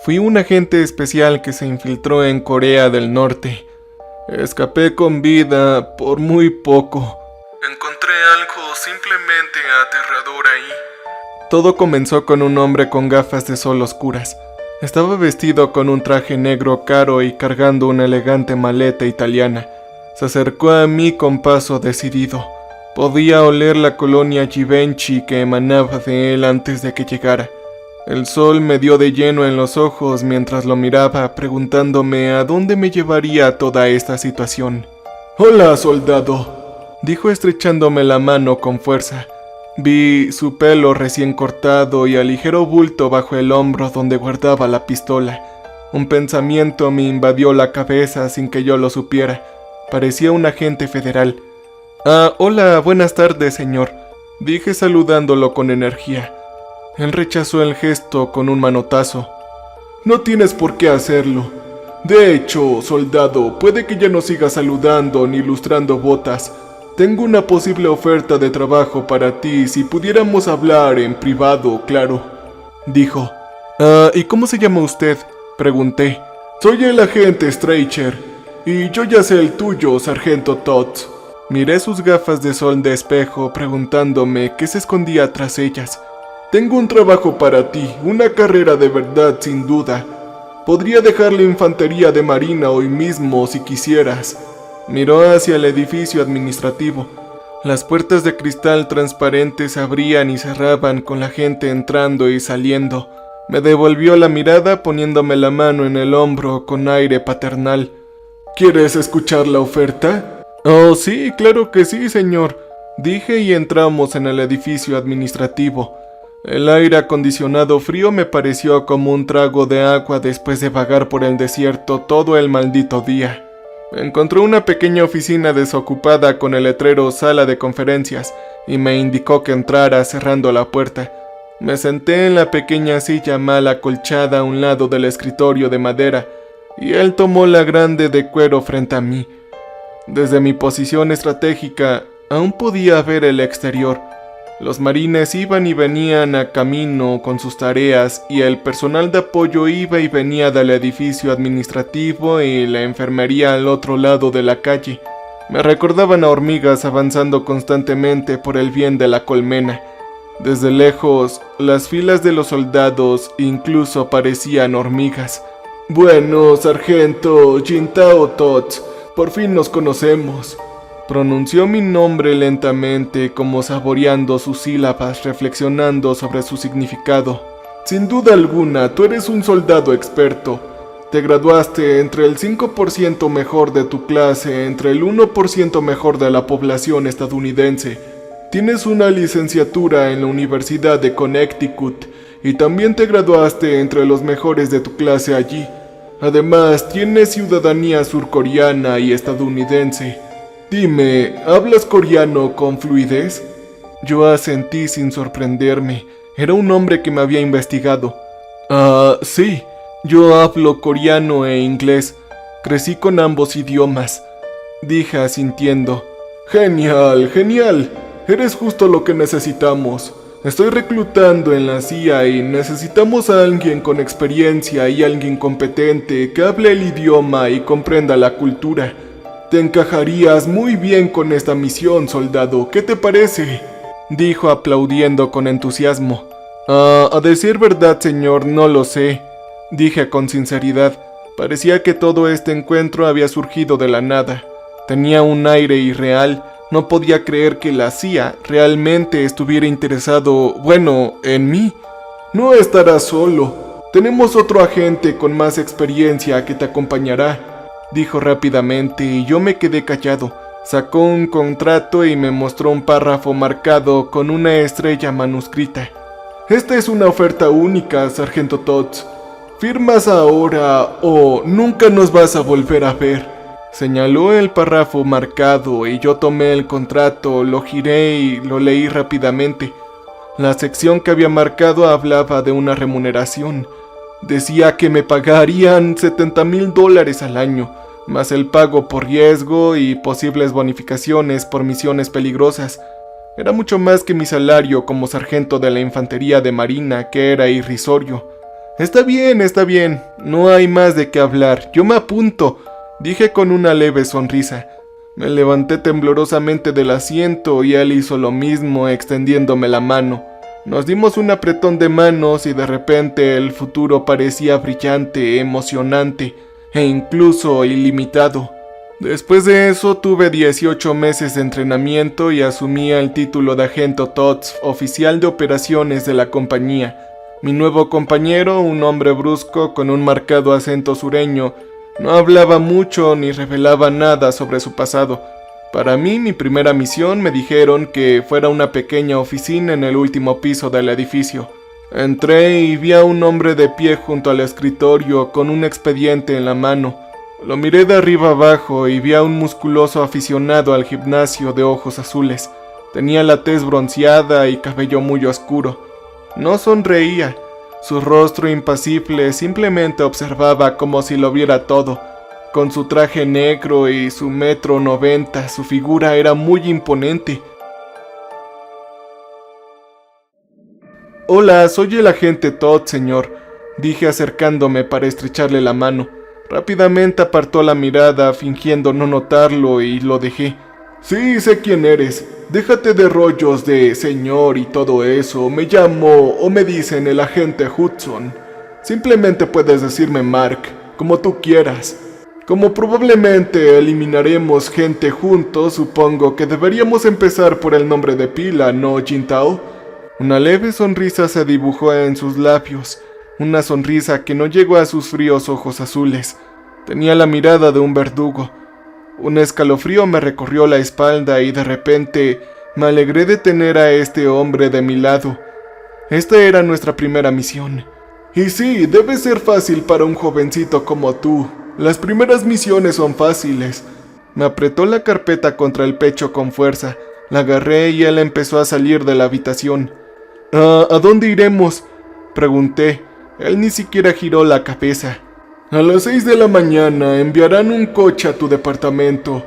Fui un agente especial que se infiltró en Corea del Norte. Escapé con vida por muy poco. Encontré algo simplemente aterrador ahí. Todo comenzó con un hombre con gafas de sol oscuras. Estaba vestido con un traje negro caro y cargando una elegante maleta italiana. Se acercó a mí con paso decidido. Podía oler la colonia Givenchy que emanaba de él antes de que llegara. El sol me dio de lleno en los ojos mientras lo miraba, preguntándome a dónde me llevaría toda esta situación. «Hola, soldado», dijo estrechándome la mano con fuerza. Vi su pelo recién cortado y al ligero bulto bajo el hombro donde guardaba la pistola. Un pensamiento me invadió la cabeza sin que yo lo supiera. Parecía un agente federal. «Hola, buenas tardes, señor», dije saludándolo con energía. Él rechazó el gesto con un manotazo. «No tienes por qué hacerlo. De hecho, soldado, puede que ya no siga saludando ni lustrando botas. Tengo una posible oferta de trabajo para ti si pudiéramos hablar en privado, claro», dijo. «¿Y cómo se llama usted?», pregunté. «Soy el agente Streicher, y yo ya sé el tuyo, sargento Todd». Miré sus gafas de sol de espejo preguntándome qué se escondía tras ellas. «Tengo un trabajo para ti, una carrera de verdad sin duda. Podría dejar la infantería de marina hoy mismo si quisieras». Miró hacia el edificio administrativo. Las puertas de cristal transparente se abrían y cerraban con la gente entrando y saliendo. Me devolvió la mirada poniéndome la mano en el hombro con aire paternal. «¿Quieres escuchar la oferta?» «Oh, sí, claro que sí, señor», dije y entramos en el edificio administrativo. El aire acondicionado frío me pareció como un trago de agua después de vagar por el desierto todo el maldito día. Encontré una pequeña oficina desocupada con el letrero Sala de Conferencias y me indicó que entrara cerrando la puerta. Me senté en la pequeña silla mal acolchada a un lado del escritorio de madera y él tomó la grande de cuero frente a mí. Desde mi posición estratégica aún podía ver el exterior. Los marines iban y venían a camino con sus tareas y el personal de apoyo iba y venía del edificio administrativo y la enfermería al otro lado de la calle. Me recordaban a hormigas avanzando constantemente por el bien de la colmena. Desde lejos, las filas de los soldados incluso parecían hormigas. «Bueno, sargento Jintao Tots, por fin nos conocemos», pronunció mi nombre lentamente, como saboreando sus sílabas, reflexionando sobre su significado. «Sin duda alguna, tú eres un soldado experto. Te graduaste entre el 5% mejor de tu clase, entre el 1% mejor de la población estadounidense. Tienes una licenciatura en la Universidad de Connecticut y también te graduaste entre los mejores de tu clase allí. Además, tienes ciudadanía surcoreana y estadounidense. Dime, ¿hablas coreano con fluidez?» Yo asentí sin sorprenderme. Era un hombre que me había investigado. Sí, yo hablo coreano e inglés. Crecí con ambos idiomas», dije asintiendo. «Genial, genial. Eres justo lo que necesitamos. Estoy reclutando en la CIA y necesitamos a alguien con experiencia y alguien competente que hable el idioma y comprenda la cultura. Te encajarías muy bien con esta misión, soldado. ¿Qué te parece?», dijo aplaudiendo con entusiasmo. A decir verdad, señor, no lo sé», dije con sinceridad. Parecía que todo este encuentro había surgido de la nada. Tenía un aire irreal. No podía creer que la CIA realmente estuviera interesado, en mí. «No estarás solo. Tenemos otro agente con más experiencia que te acompañará», dijo rápidamente y yo me quedé callado. Sacó un contrato y me mostró un párrafo marcado con una estrella manuscrita. «Esta es una oferta única, sargento Tots. Firmas ahora o nunca nos vas a volver a ver». Señaló el párrafo marcado y yo tomé el contrato, lo giré y lo leí rápidamente. La sección que había marcado hablaba de una remuneración. Decía que me pagarían $70,000 al año, más el pago por riesgo y posibles bonificaciones por misiones peligrosas. Era mucho más que mi salario como sargento de la infantería de marina, que era irrisorio. Está bien, no hay más de qué hablar, yo me apunto, dije con una leve sonrisa. Me levanté temblorosamente del asiento y él hizo lo mismo extendiéndome la mano. Nos dimos un apretón de manos y de repente el futuro parecía brillante, emocionante e incluso ilimitado. Después de eso tuve 18 meses de entrenamiento y asumí el título de agente TOTS, oficial de operaciones de la compañía. Mi nuevo compañero, un hombre brusco con un marcado acento sureño, no hablaba mucho ni revelaba nada sobre su pasado. Para mí, mi primera misión me dijeron que fuera una pequeña oficina en el último piso del edificio. Entré y vi a un hombre de pie junto al escritorio con un expediente en la mano. Lo miré de arriba abajo y vi a un musculoso aficionado al gimnasio de ojos azules. Tenía la tez bronceada y cabello muy oscuro. No sonreía. Su rostro impasible simplemente observaba como si lo viera todo. Con su traje negro y su 1,90 m, su figura era muy imponente. Hola, soy el agente Todd, señor, dije acercándome para estrecharle la mano. Rápidamente apartó la mirada, fingiendo no notarlo, y lo dejé. Sí, sé quién eres. Déjate de rollos de señor y todo eso. Me llamo o me dicen el agente Hudson. Simplemente puedes decirme Mark, como tú quieras. Como probablemente eliminaremos gente juntos, supongo que deberíamos empezar por el nombre de pila, ¿no, Jintao? Una leve sonrisa se dibujó en sus labios. Una sonrisa que no llegó a sus fríos ojos azules. Tenía la mirada de un verdugo. Un escalofrío me recorrió la espalda y de repente me alegré de tener a este hombre de mi lado. Esta era nuestra primera misión. Y sí, debe ser fácil para un jovencito como tú. Las primeras misiones son fáciles. Me apretó la carpeta contra el pecho con fuerza. La agarré y él empezó a salir de la habitación. ¿A dónde iremos?, pregunté. Él ni siquiera giró la cabeza. A las 6 de la mañana enviarán un coche a tu departamento.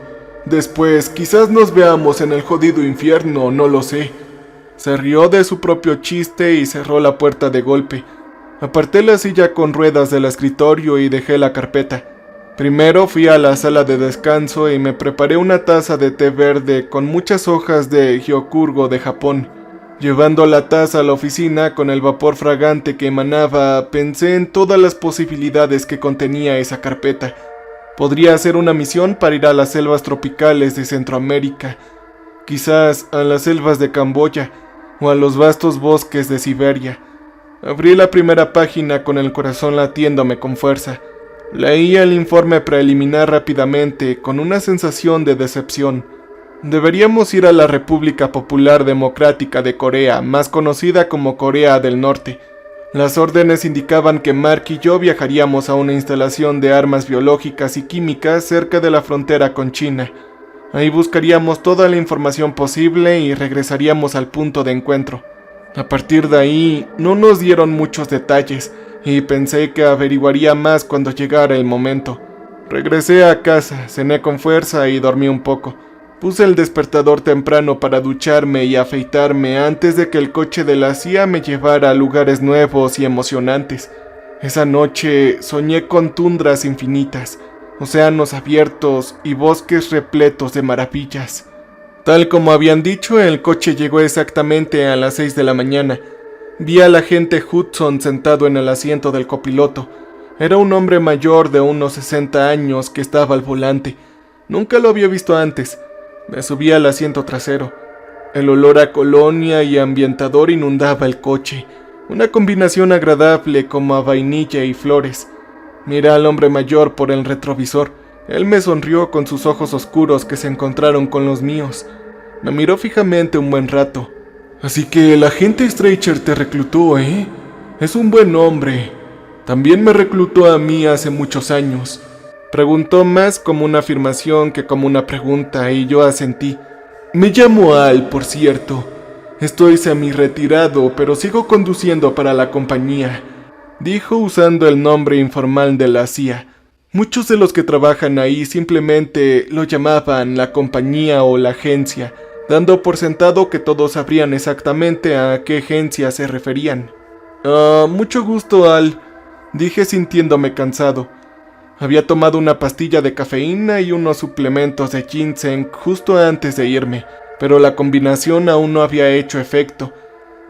Después quizás nos veamos en el jodido infierno, no lo sé. Se rió de su propio chiste y cerró la puerta de golpe. Aparté la silla con ruedas del escritorio y dejé la carpeta. Primero fui a la sala de descanso y me preparé una taza de té verde con muchas hojas de Hyokurgo de Japón. Llevando la taza a la oficina con el vapor fragante que emanaba, pensé en todas las posibilidades que contenía esa carpeta. Podría hacer una misión para ir a las selvas tropicales de Centroamérica, quizás a las selvas de Camboya o a los vastos bosques de Siberia. Abrí la primera página con el corazón latiéndome con fuerza. Leí el informe preliminar rápidamente con una sensación de decepción. Deberíamos ir a la República Popular Democrática de Corea, más conocida como Corea del Norte. Las órdenes indicaban que Mark y yo viajaríamos a una instalación de armas biológicas y químicas cerca de la frontera con China. Ahí buscaríamos toda la información posible y regresaríamos al punto de encuentro. A partir de ahí, no nos dieron muchos detalles, y pensé que averiguaría más cuando llegara el momento. Regresé a casa, cené con fuerza y dormí un poco. Puse el despertador temprano para ducharme y afeitarme antes de que el coche de la CIA me llevara a lugares nuevos y emocionantes. Esa noche soñé con tundras infinitas, océanos abiertos y bosques repletos de maravillas. Tal como habían dicho, el coche llegó exactamente a las 6 de la mañana. Vi al agente Hudson sentado en el asiento del copiloto. Era un hombre mayor de unos 60 años que estaba al volante. Nunca lo había visto antes. Me subí al asiento trasero. El olor a colonia y ambientador inundaba el coche, una combinación agradable como a vainilla y flores. Miré al hombre mayor por el retrovisor. Él me sonrió con sus ojos oscuros que se encontraron con los míos. Me miró fijamente un buen rato. Así que el agente Streicher te reclutó, ¿eh? Es un buen hombre. También me reclutó a mí hace muchos años. Preguntó más como una afirmación que como una pregunta y yo asentí. Me llamo Al, por cierto. Estoy semi-retirado, pero sigo conduciendo para la compañía, dijo usando el nombre informal de la CIA. Muchos de los que trabajan ahí simplemente lo llamaban la compañía o la agencia, dando por sentado que todos sabrían exactamente a qué agencia se referían. Mucho gusto, Al. dije sintiéndome cansado. Había tomado una pastilla de cafeína y unos suplementos de ginseng justo antes de irme, pero la combinación aún no había hecho efecto.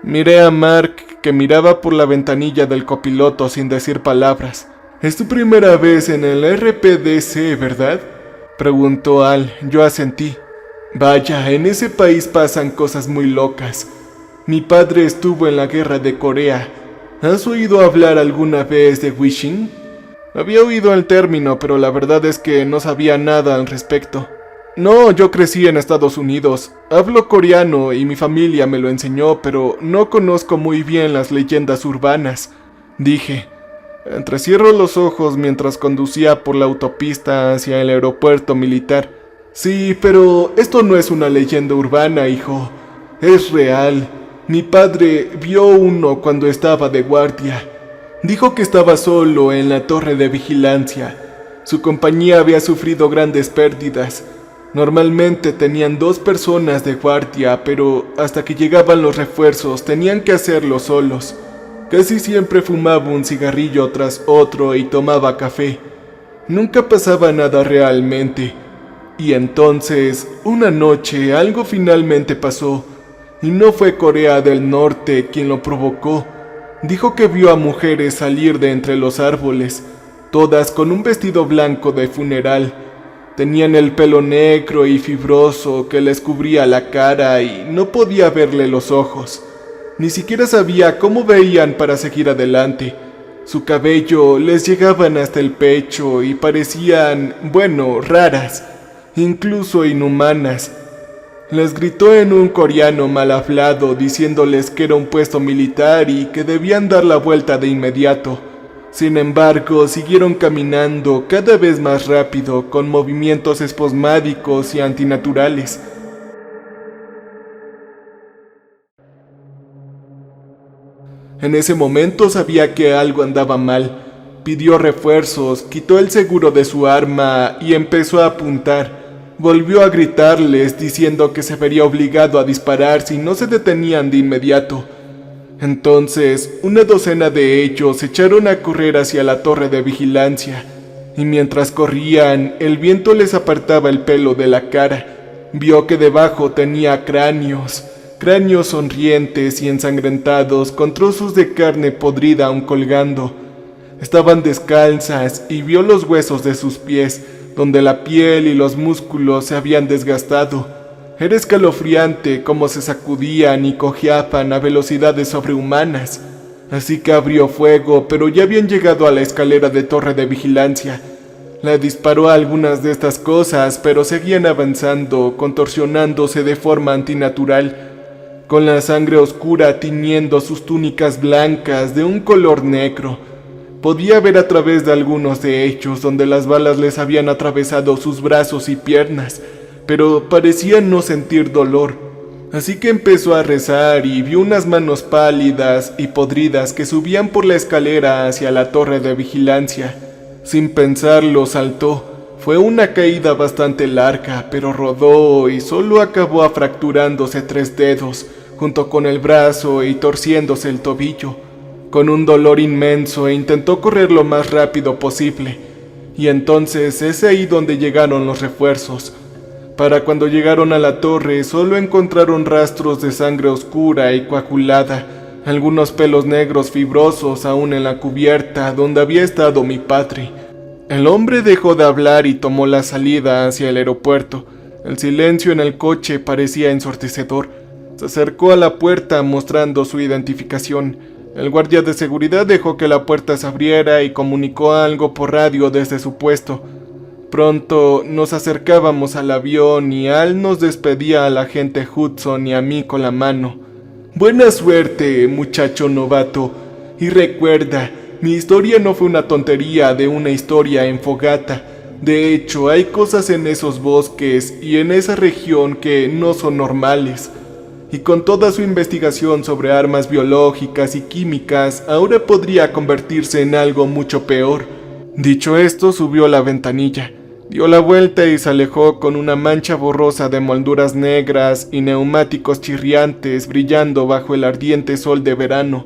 Miré a Mark, que miraba por la ventanilla del copiloto sin decir palabras. «¿Es tu primera vez en el RPDC, verdad?», preguntó Al. Yo asentí. «Vaya, en ese país pasan cosas muy locas. Mi padre estuvo en la guerra de Corea. ¿Has oído hablar alguna vez de Wishing?». Había oído el término, pero la verdad es que no sabía nada al respecto. «No, yo crecí en Estados Unidos. Hablo coreano y mi familia me lo enseñó, pero no conozco muy bien las leyendas urbanas», dije. Entrecierro los ojos mientras conducía por la autopista hacia el aeropuerto militar. «Sí, pero esto no es una leyenda urbana, hijo. Es real. Mi padre vio uno cuando estaba de guardia. Dijo que estaba solo en la torre de vigilancia. Su compañía había sufrido grandes pérdidas. Normalmente tenían 2 personas de guardia, pero hasta que llegaban los refuerzos tenían que hacerlo solos. Casi siempre fumaba un cigarrillo tras otro y tomaba café. Nunca pasaba nada realmente. Y entonces, una noche, algo finalmente pasó. Y no fue Corea del Norte quien lo provocó. Dijo que vio a mujeres salir de entre los árboles, todas con un vestido blanco de funeral. Tenían el pelo negro y fibroso que les cubría la cara y no podía verle los ojos. Ni siquiera sabía cómo veían para seguir adelante. Su cabello les llegaban hasta el pecho y parecían, bueno, raras, incluso inhumanas. Les gritó en un coreano mal hablado diciéndoles que era un puesto militar y que debían dar la vuelta de inmediato. Sin embargo, siguieron caminando cada vez más rápido, con movimientos espasmódicos y antinaturales. En ese momento sabía que algo andaba mal. Pidió refuerzos, quitó el seguro de su arma y empezó a apuntar. Volvió a gritarles diciendo que se vería obligado a disparar si no se detenían de inmediato. Entonces, una docena de ellos se echaron a correr hacia la torre de vigilancia, y mientras corrían, el viento les apartaba el pelo de la cara. Vio que debajo tenía cráneos sonrientes y ensangrentados con trozos de carne podrida aún colgando. Estaban descalzas y vio los huesos de sus pies, donde la piel y los músculos se habían desgastado. Era escalofriante cómo se sacudían y cojeaban a velocidades sobrehumanas. Así que abrió fuego, pero ya habían llegado a la escalera de torre de vigilancia. Le disparó a algunas de estas cosas, pero seguían avanzando, contorsionándose de forma antinatural, con la sangre oscura tiñendo sus túnicas blancas de un color negro. Podía ver a través de algunos de ellos donde las balas les habían atravesado sus brazos y piernas, pero parecían no sentir dolor. Así que empezó a rezar y vio unas manos pálidas y podridas que subían por la escalera hacia la torre de vigilancia. Sin pensarlo, saltó. Fue una caída bastante larga, pero rodó y solo acabó fracturándose 3 dedos, junto con el brazo y torciéndose el tobillo. Con un dolor inmenso intentó correr lo más rápido posible, y entonces es ahí donde llegaron los refuerzos. Para cuando llegaron a la torre solo encontraron rastros de sangre oscura y coagulada, algunos pelos negros fibrosos aún en la cubierta donde había estado mi padre. El hombre dejó de hablar y tomó la salida hacia el aeropuerto. El silencio en el coche parecía ensordecedor. Se acercó a la puerta mostrando su identificación. El guardia de seguridad dejó que la puerta se abriera y comunicó algo por radio desde su puesto. Pronto nos acercábamos al avión y Al nos despedía al agente Hudson y a mí con la mano. «Buena suerte, muchacho novato. Y recuerda, mi historia no fue una tontería de una historia en fogata. De hecho, hay cosas en esos bosques y en esa región que no son normales. Y con toda su investigación sobre armas biológicas y químicas, ahora podría convertirse en algo mucho peor». Dicho esto, subió a la ventanilla, dio la vuelta y se alejó con una mancha borrosa de molduras negras y neumáticos chirriantes brillando bajo el ardiente sol de verano.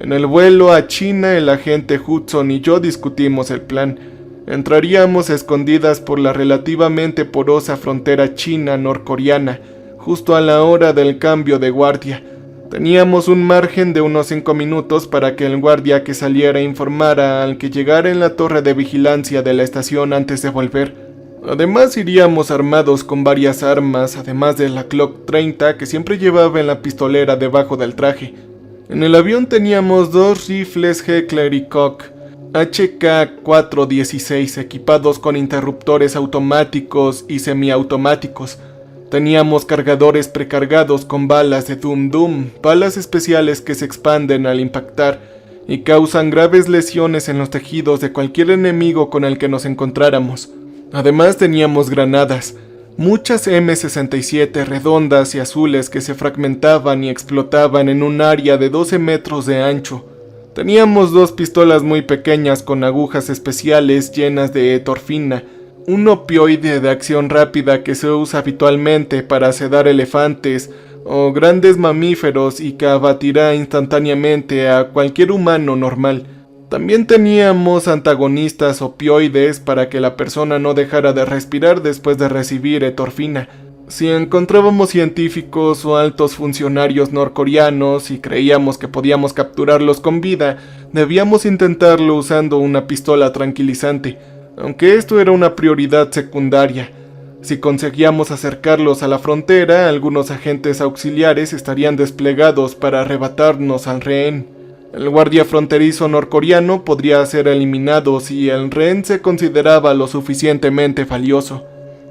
En el vuelo a China, el agente Hudson y yo discutimos el plan. Entraríamos a escondidas por la relativamente porosa frontera china-norcoreana, justo a la hora del cambio de guardia. Teníamos un margen de unos 5 minutos para que el guardia que saliera informara al que llegara en la torre de vigilancia de la estación antes de volver. Además iríamos armados con varias armas, además de la Glock 30 que siempre llevaba en la pistolera debajo del traje. En el avión teníamos 2 rifles Heckler y Koch HK-416 equipados con interruptores automáticos y semiautomáticos. Teníamos cargadores precargados con balas de Dum Dum, balas especiales que se expanden al impactar y causan graves lesiones en los tejidos de cualquier enemigo con el que nos encontráramos. Además teníamos granadas, muchas M67 redondas y azules que se fragmentaban y explotaban en un área de 12 metros de ancho. Teníamos 2 pistolas muy pequeñas con agujas especiales llenas de etorfina, un opioide de acción rápida que se usa habitualmente para sedar elefantes o grandes mamíferos y que abatirá instantáneamente a cualquier humano normal. También teníamos antagonistas opioides para que la persona no dejara de respirar después de recibir etorfina. Si encontrábamos científicos o altos funcionarios norcoreanos y creíamos que podíamos capturarlos con vida, debíamos intentarlo usando una pistola tranquilizante, aunque esto era una prioridad secundaria. Si conseguíamos acercarlos a la frontera, algunos agentes auxiliares estarían desplegados para arrebatarnos al rehén. El guardia fronterizo norcoreano podría ser eliminado si el rehén se consideraba lo suficientemente valioso.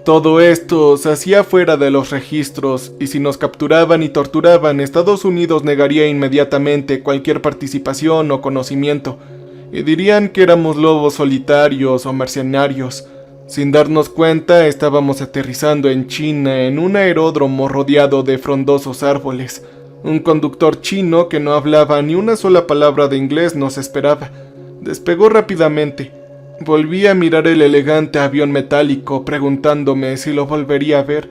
Todo esto se hacía fuera de los registros, y si nos capturaban y torturaban, Estados Unidos negaría inmediatamente cualquier participación o conocimiento, y dirían que éramos lobos solitarios o mercenarios. Sin darnos cuenta, estábamos aterrizando en China en un aeródromo rodeado de frondosos árboles. Un conductor chino que no hablaba ni una sola palabra de inglés nos esperaba. Despegó rápidamente. Volví a mirar el elegante avión metálico, preguntándome si lo volvería a ver.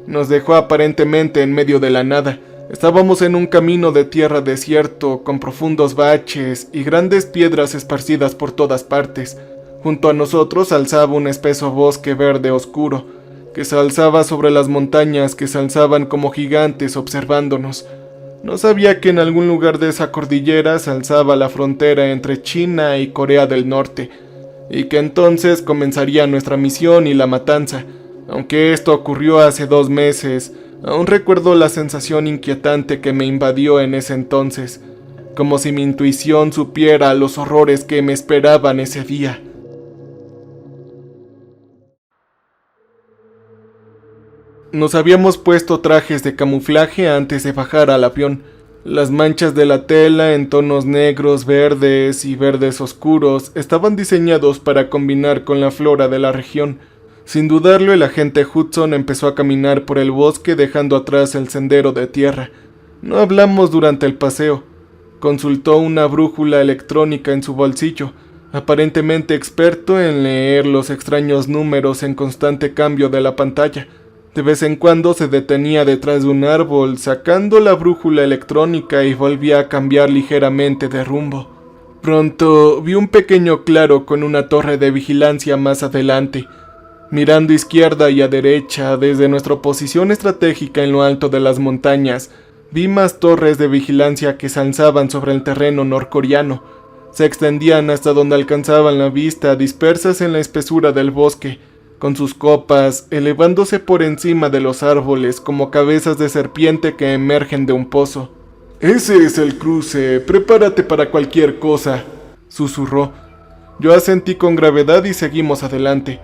Nos dejó aparentemente en medio de la nada. Estábamos en un camino de tierra desierto, con profundos baches y grandes piedras esparcidas por todas partes. Junto a nosotros alzaba un espeso bosque verde oscuro, que se alzaba sobre las montañas que se alzaban como gigantes observándonos. No sabía que en algún lugar de esa cordillera se alzaba la frontera entre China y Corea del Norte, y que entonces comenzaría nuestra misión y la matanza. Aunque esto ocurrió hace 2 meses, aún recuerdo la sensación inquietante que me invadió en ese entonces, como si mi intuición supiera los horrores que me esperaban ese día. Nos habíamos puesto trajes de camuflaje antes de bajar al avión. Las manchas de la tela en tonos negros, verdes y verdes oscuros estaban diseñados para combinar con la flora de la región. Sin dudarlo, el agente Hudson empezó a caminar por el bosque dejando atrás el sendero de tierra. No hablamos durante el paseo. Consultó una brújula electrónica en su bolsillo, aparentemente experto en leer los extraños números en constante cambio de la pantalla. De vez en cuando se detenía detrás de un árbol, sacando la brújula electrónica y volvía a cambiar ligeramente de rumbo. Pronto vi un pequeño claro con una torre de vigilancia más adelante. Mirando izquierda y a derecha, desde nuestra posición estratégica en lo alto de las montañas, vi más torres de vigilancia que se alzaban sobre el terreno norcoreano. Se extendían hasta donde alcanzaban la vista, dispersas en la espesura del bosque, con sus copas elevándose por encima de los árboles como cabezas de serpiente que emergen de un pozo. «Ese es el cruce, prepárate para cualquier cosa», susurró. Yo asentí con gravedad y seguimos adelante.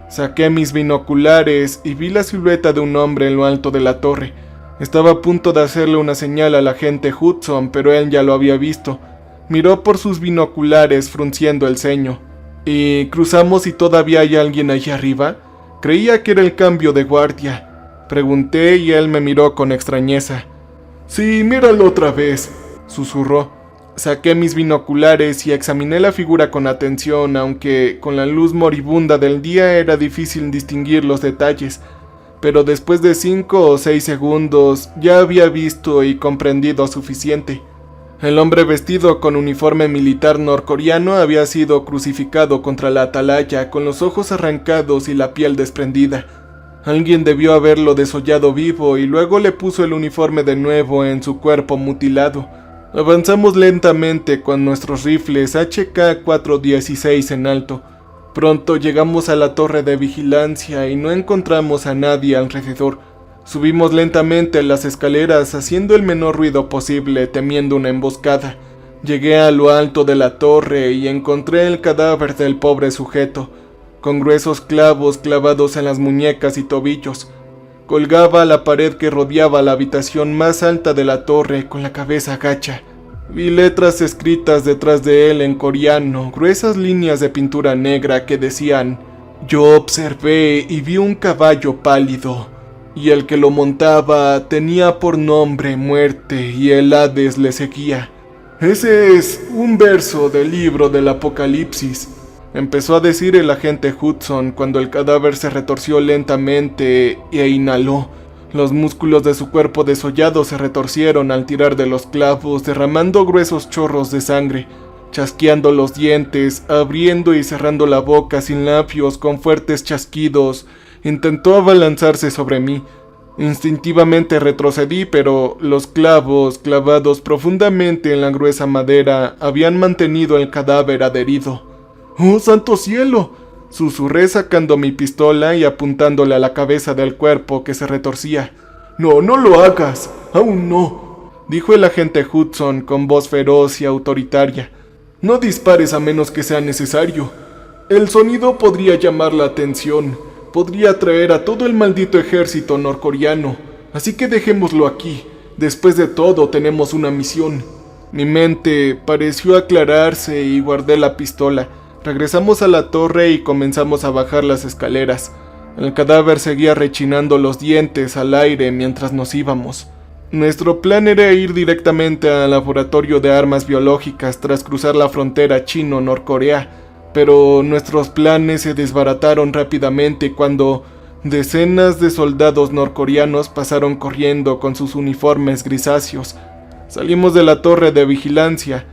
Saqué mis binoculares y vi la silueta de un hombre en lo alto de la torre. Estaba a punto de hacerle una señal al agente Hudson, pero él ya lo había visto. Miró por sus binoculares frunciendo el ceño. ¿Y cruzamos y todavía hay alguien allí arriba? Creía que era el cambio de guardia. Pregunté y él me miró con extrañeza. «Sí, míralo otra vez», susurró. Saqué mis binoculares y examiné la figura con atención, aunque con la luz moribunda del día era difícil distinguir los detalles. Pero después de 5 o 6 segundos ya había visto y comprendido suficiente. El hombre vestido con uniforme militar norcoreano había sido crucificado contra la atalaya con los ojos arrancados y la piel desprendida. Alguien debió haberlo desollado vivo y luego le puso el uniforme de nuevo en su cuerpo mutilado. Avanzamos lentamente con nuestros rifles HK-416 en alto. Pronto llegamos a la torre de vigilancia y no encontramos a nadie alrededor. Subimos lentamente las escaleras haciendo el menor ruido posible, temiendo una emboscada. Llegué a lo alto de la torre y encontré el cadáver del pobre sujeto, con gruesos clavos clavados en las muñecas y tobillos. Colgaba a la pared que rodeaba la habitación más alta de la torre con la cabeza gacha. Vi letras escritas detrás de él en coreano, gruesas líneas de pintura negra que decían: «Yo observé y vi un caballo pálido, y el que lo montaba tenía por nombre muerte y el Hades le seguía». «Ese es un verso del libro del Apocalipsis», empezó a decir el agente Hudson cuando el cadáver se retorció lentamente e inhaló. Los músculos de su cuerpo desollado se retorcieron al tirar de los clavos, derramando gruesos chorros de sangre, chasqueando los dientes, abriendo y cerrando la boca sin labios con fuertes chasquidos. Intentó abalanzarse sobre mí. Instintivamente retrocedí, pero los clavos, clavados profundamente en la gruesa madera, habían mantenido el cadáver adherido. «¡Oh, santo cielo!», susurré sacando mi pistola y apuntándole a la cabeza del cuerpo que se retorcía. «No, no lo hagas, aún no», dijo el agente Hudson con voz feroz y autoritaria. «No dispares a menos que sea necesario. El sonido podría llamar la atención, podría atraer a todo el maldito ejército norcoreano, así que dejémoslo aquí. Después de todo, tenemos una misión». Mi mente pareció aclararse y guardé la pistola. Regresamos a la torre y comenzamos a bajar las escaleras. El cadáver seguía rechinando los dientes al aire mientras nos íbamos. Nuestro plan era ir directamente al laboratorio de armas biológicas tras cruzar la frontera chino-norcorea, pero nuestros planes se desbarataron rápidamente cuando decenas de soldados norcoreanos pasaron corriendo con sus uniformes grisáceos. Salimos de la torre de vigilancia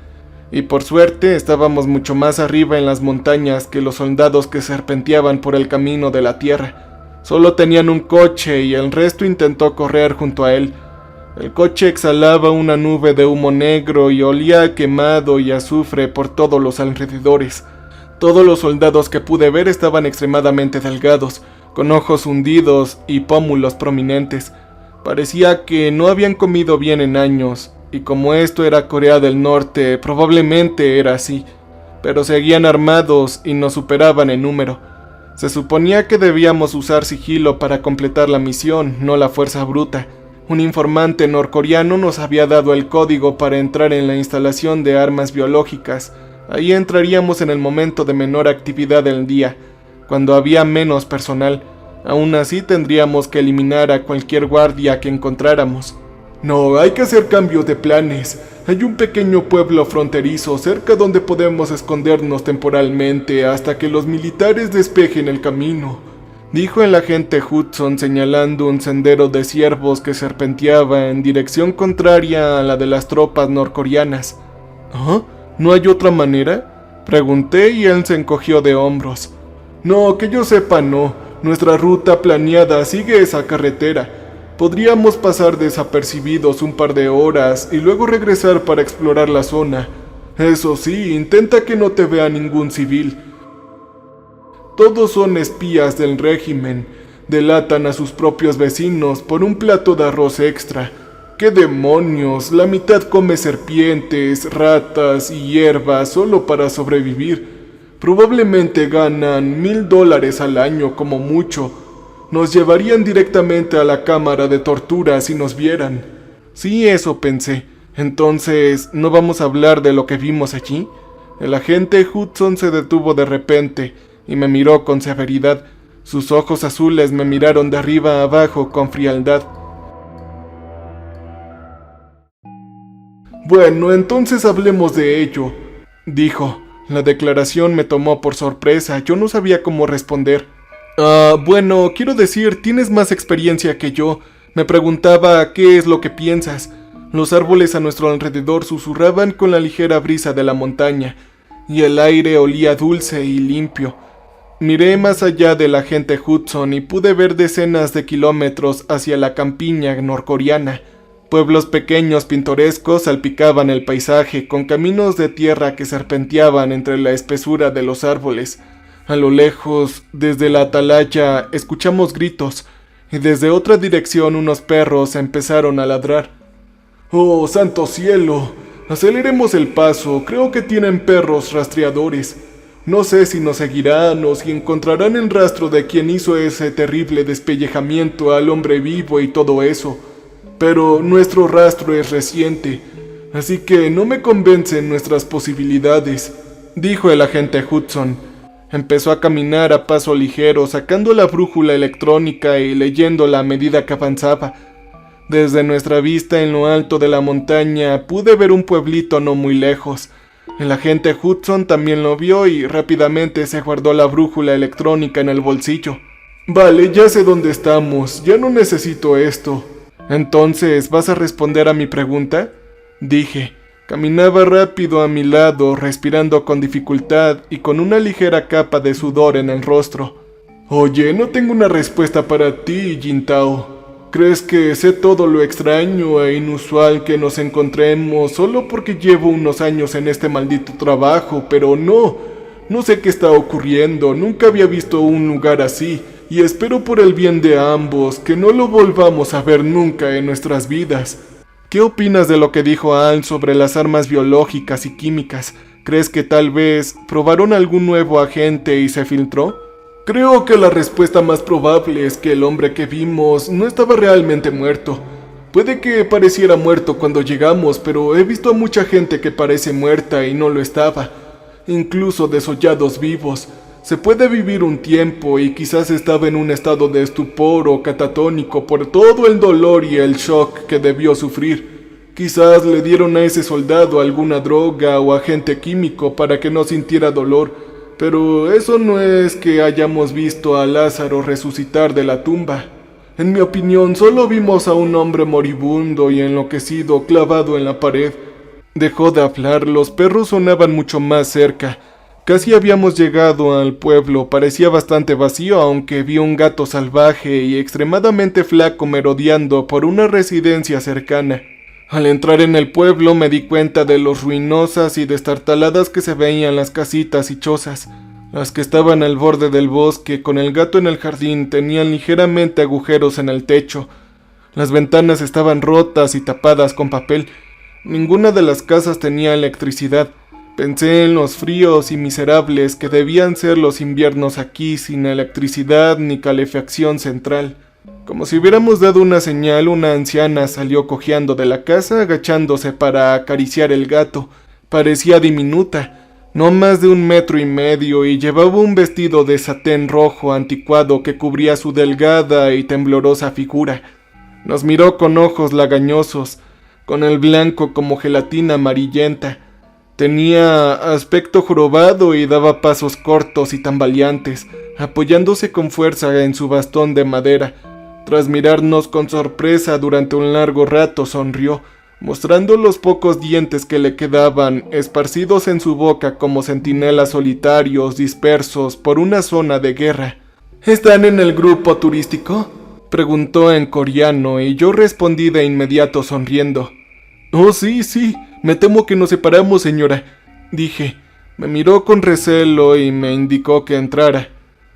y por suerte estábamos mucho más arriba en las montañas que los soldados que serpenteaban por el camino de la tierra. Solo tenían un coche y el resto intentó correr junto a él. El coche exhalaba una nube de humo negro y olía a quemado y azufre por todos los alrededores. Todos los soldados que pude ver estaban extremadamente delgados, con ojos hundidos y pómulos prominentes. Parecía que no habían comido bien en años. Y como esto era Corea del Norte, probablemente era así, pero seguían armados y nos superaban en número. Se suponía que debíamos usar sigilo para completar la misión, no la fuerza bruta. Un informante norcoreano nos había dado el código para entrar en la instalación de armas biológicas. Ahí entraríamos en el momento de menor actividad del día, cuando había menos personal. Aún así tendríamos que eliminar a cualquier guardia que encontráramos. «No, hay que hacer cambio de planes. Hay un pequeño pueblo fronterizo cerca donde podemos escondernos temporalmente hasta que los militares despejen el camino», dijo el agente Hudson señalando un sendero de ciervos que serpenteaba en dirección contraria a la de las tropas norcoreanas. «¿Ah? ¿No hay otra manera?», pregunté y él se encogió de hombros. «No, que yo sepa no. Nuestra ruta planeada sigue esa carretera. Podríamos pasar desapercibidos un par de horas y luego regresar para explorar la zona. Eso sí, intenta que no te vea ningún civil. Todos son espías del régimen. Delatan a sus propios vecinos por un plato de arroz extra. ¡Qué demonios! La mitad come serpientes, ratas y hierbas solo para sobrevivir. Probablemente ganan $1000 al año como mucho. Nos llevarían directamente a la cámara de tortura si nos vieran». Sí, eso pensé. Entonces, ¿no vamos a hablar de lo que vimos allí? El agente Hudson se detuvo de repente y me miró con severidad. Sus ojos azules me miraron de arriba a abajo con frialdad. «Bueno, entonces hablemos de ello», dijo. La declaración me tomó por sorpresa. Yo no sabía cómo responder. Bueno, quiero decir, tienes más experiencia que yo. Me preguntaba qué es lo que piensas. Los árboles a nuestro alrededor susurraban con la ligera brisa de la montaña, y el aire olía dulce y limpio. Miré más allá del agente Hudson y pude ver decenas de kilómetros hacia la campiña norcoreana. Pueblos pequeños pintorescos salpicaban el paisaje con caminos de tierra que serpenteaban entre la espesura de los árboles. A lo lejos, desde la atalaya, escuchamos gritos, y desde otra dirección unos perros empezaron a ladrar. ¡Oh, santo cielo! Aceleremos el paso, creo que tienen perros rastreadores. No sé si nos seguirán o si encontrarán el rastro de quien hizo ese terrible despellejamiento al hombre vivo y todo eso. Pero nuestro rastro es reciente, así que no me convencen nuestras posibilidades, dijo el agente Hudson. Empezó a caminar a paso ligero, sacando la brújula electrónica y leyéndola a medida que avanzaba. Desde nuestra vista en lo alto de la montaña pude ver un pueblito no muy lejos. El agente Hudson también lo vio y rápidamente se guardó la brújula electrónica en el bolsillo. Vale, ya sé dónde estamos, ya no necesito esto. Entonces, ¿vas a responder a mi pregunta? Dije. Caminaba rápido a mi lado, respirando con dificultad y con una ligera capa de sudor en el rostro. Oye, no tengo una respuesta para ti, Jintao. ¿Crees que sé todo lo extraño e inusual que nos encontremos solo porque llevo unos años en este maldito trabajo? Pero no sé qué está ocurriendo, nunca había visto un lugar así. Y espero por el bien de ambos que no lo volvamos a ver nunca en nuestras vidas. ¿Qué opinas de lo que dijo Al sobre las armas biológicas y químicas? ¿Crees que tal vez probaron algún nuevo agente y se filtró? Creo que la respuesta más probable es que el hombre que vimos no estaba realmente muerto. Puede que pareciera muerto cuando llegamos, pero he visto a mucha gente que parece muerta y no lo estaba. Incluso desollados vivos. Se puede vivir un tiempo y quizás estaba en un estado de estupor o catatónico por todo el dolor y el shock que debió sufrir. Quizás le dieron a ese soldado alguna droga o agente químico para que no sintiera dolor, pero eso no es que hayamos visto a Lázaro resucitar de la tumba. En mi opinión, solo vimos a un hombre moribundo y enloquecido clavado en la pared. Dejó de hablar, los perros sonaban mucho más cerca. Casi habíamos llegado al pueblo, parecía bastante vacío, aunque vi un gato salvaje y extremadamente flaco merodeando por una residencia cercana. Al entrar en el pueblo me di cuenta de lo ruinosas y destartaladas que se veían las casitas y chozas. Las que estaban al borde del bosque, con el gato en el jardín, tenían ligeramente agujeros en el techo. Las ventanas estaban rotas y tapadas con papel. Ninguna de las casas tenía electricidad. Pensé en los fríos y miserables que debían ser los inviernos aquí sin electricidad ni calefacción central. Como si hubiéramos dado una señal, una anciana salió cojeando de la casa agachándose para acariciar el gato. Parecía diminuta, no más de 1,5 metros y llevaba un vestido de satén rojo anticuado que cubría su delgada y temblorosa figura. Nos miró con ojos lagañosos, con el blanco como gelatina amarillenta. Tenía aspecto jorobado y daba pasos cortos y tambaleantes, apoyándose con fuerza en su bastón de madera. Tras mirarnos con sorpresa durante un largo rato, sonrió, mostrando los pocos dientes que le quedaban, esparcidos en su boca como centinelas solitarios dispersos por una zona de guerra. ¿Están en el grupo turístico?, preguntó en coreano, y yo respondí de inmediato sonriendo. Oh, sí, me temo que nos separamos, señora, dije. Me miró con recelo y me indicó que entrara.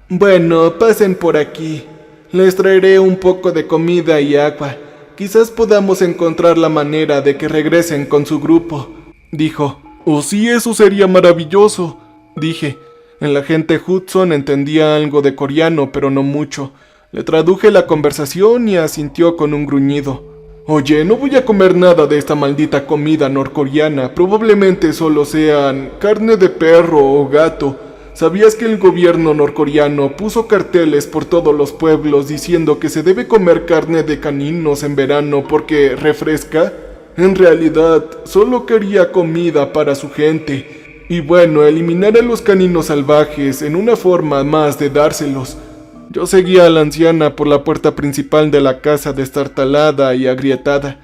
Bueno, pasen por aquí. Les traeré un poco de comida y agua. Quizás podamos encontrar la manera de que regresen con su grupo, dijo. Oh, sí, eso sería maravilloso, dije. El agente Hudson entendía algo de coreano, pero no mucho. Le traduje la conversación y asintió con un gruñido. Oye, no voy a comer nada de esta maldita comida norcoreana. Probablemente solo sean carne de perro o gato. ¿Sabías que el gobierno norcoreano puso carteles por todos los pueblos diciendo que se debe comer carne de caninos en verano porque refresca? En realidad, solo quería comida para su gente. Y bueno, eliminar a los caninos salvajes en una forma más de dárselos. Yo seguía a la anciana por la puerta principal de la casa destartalada y agrietada.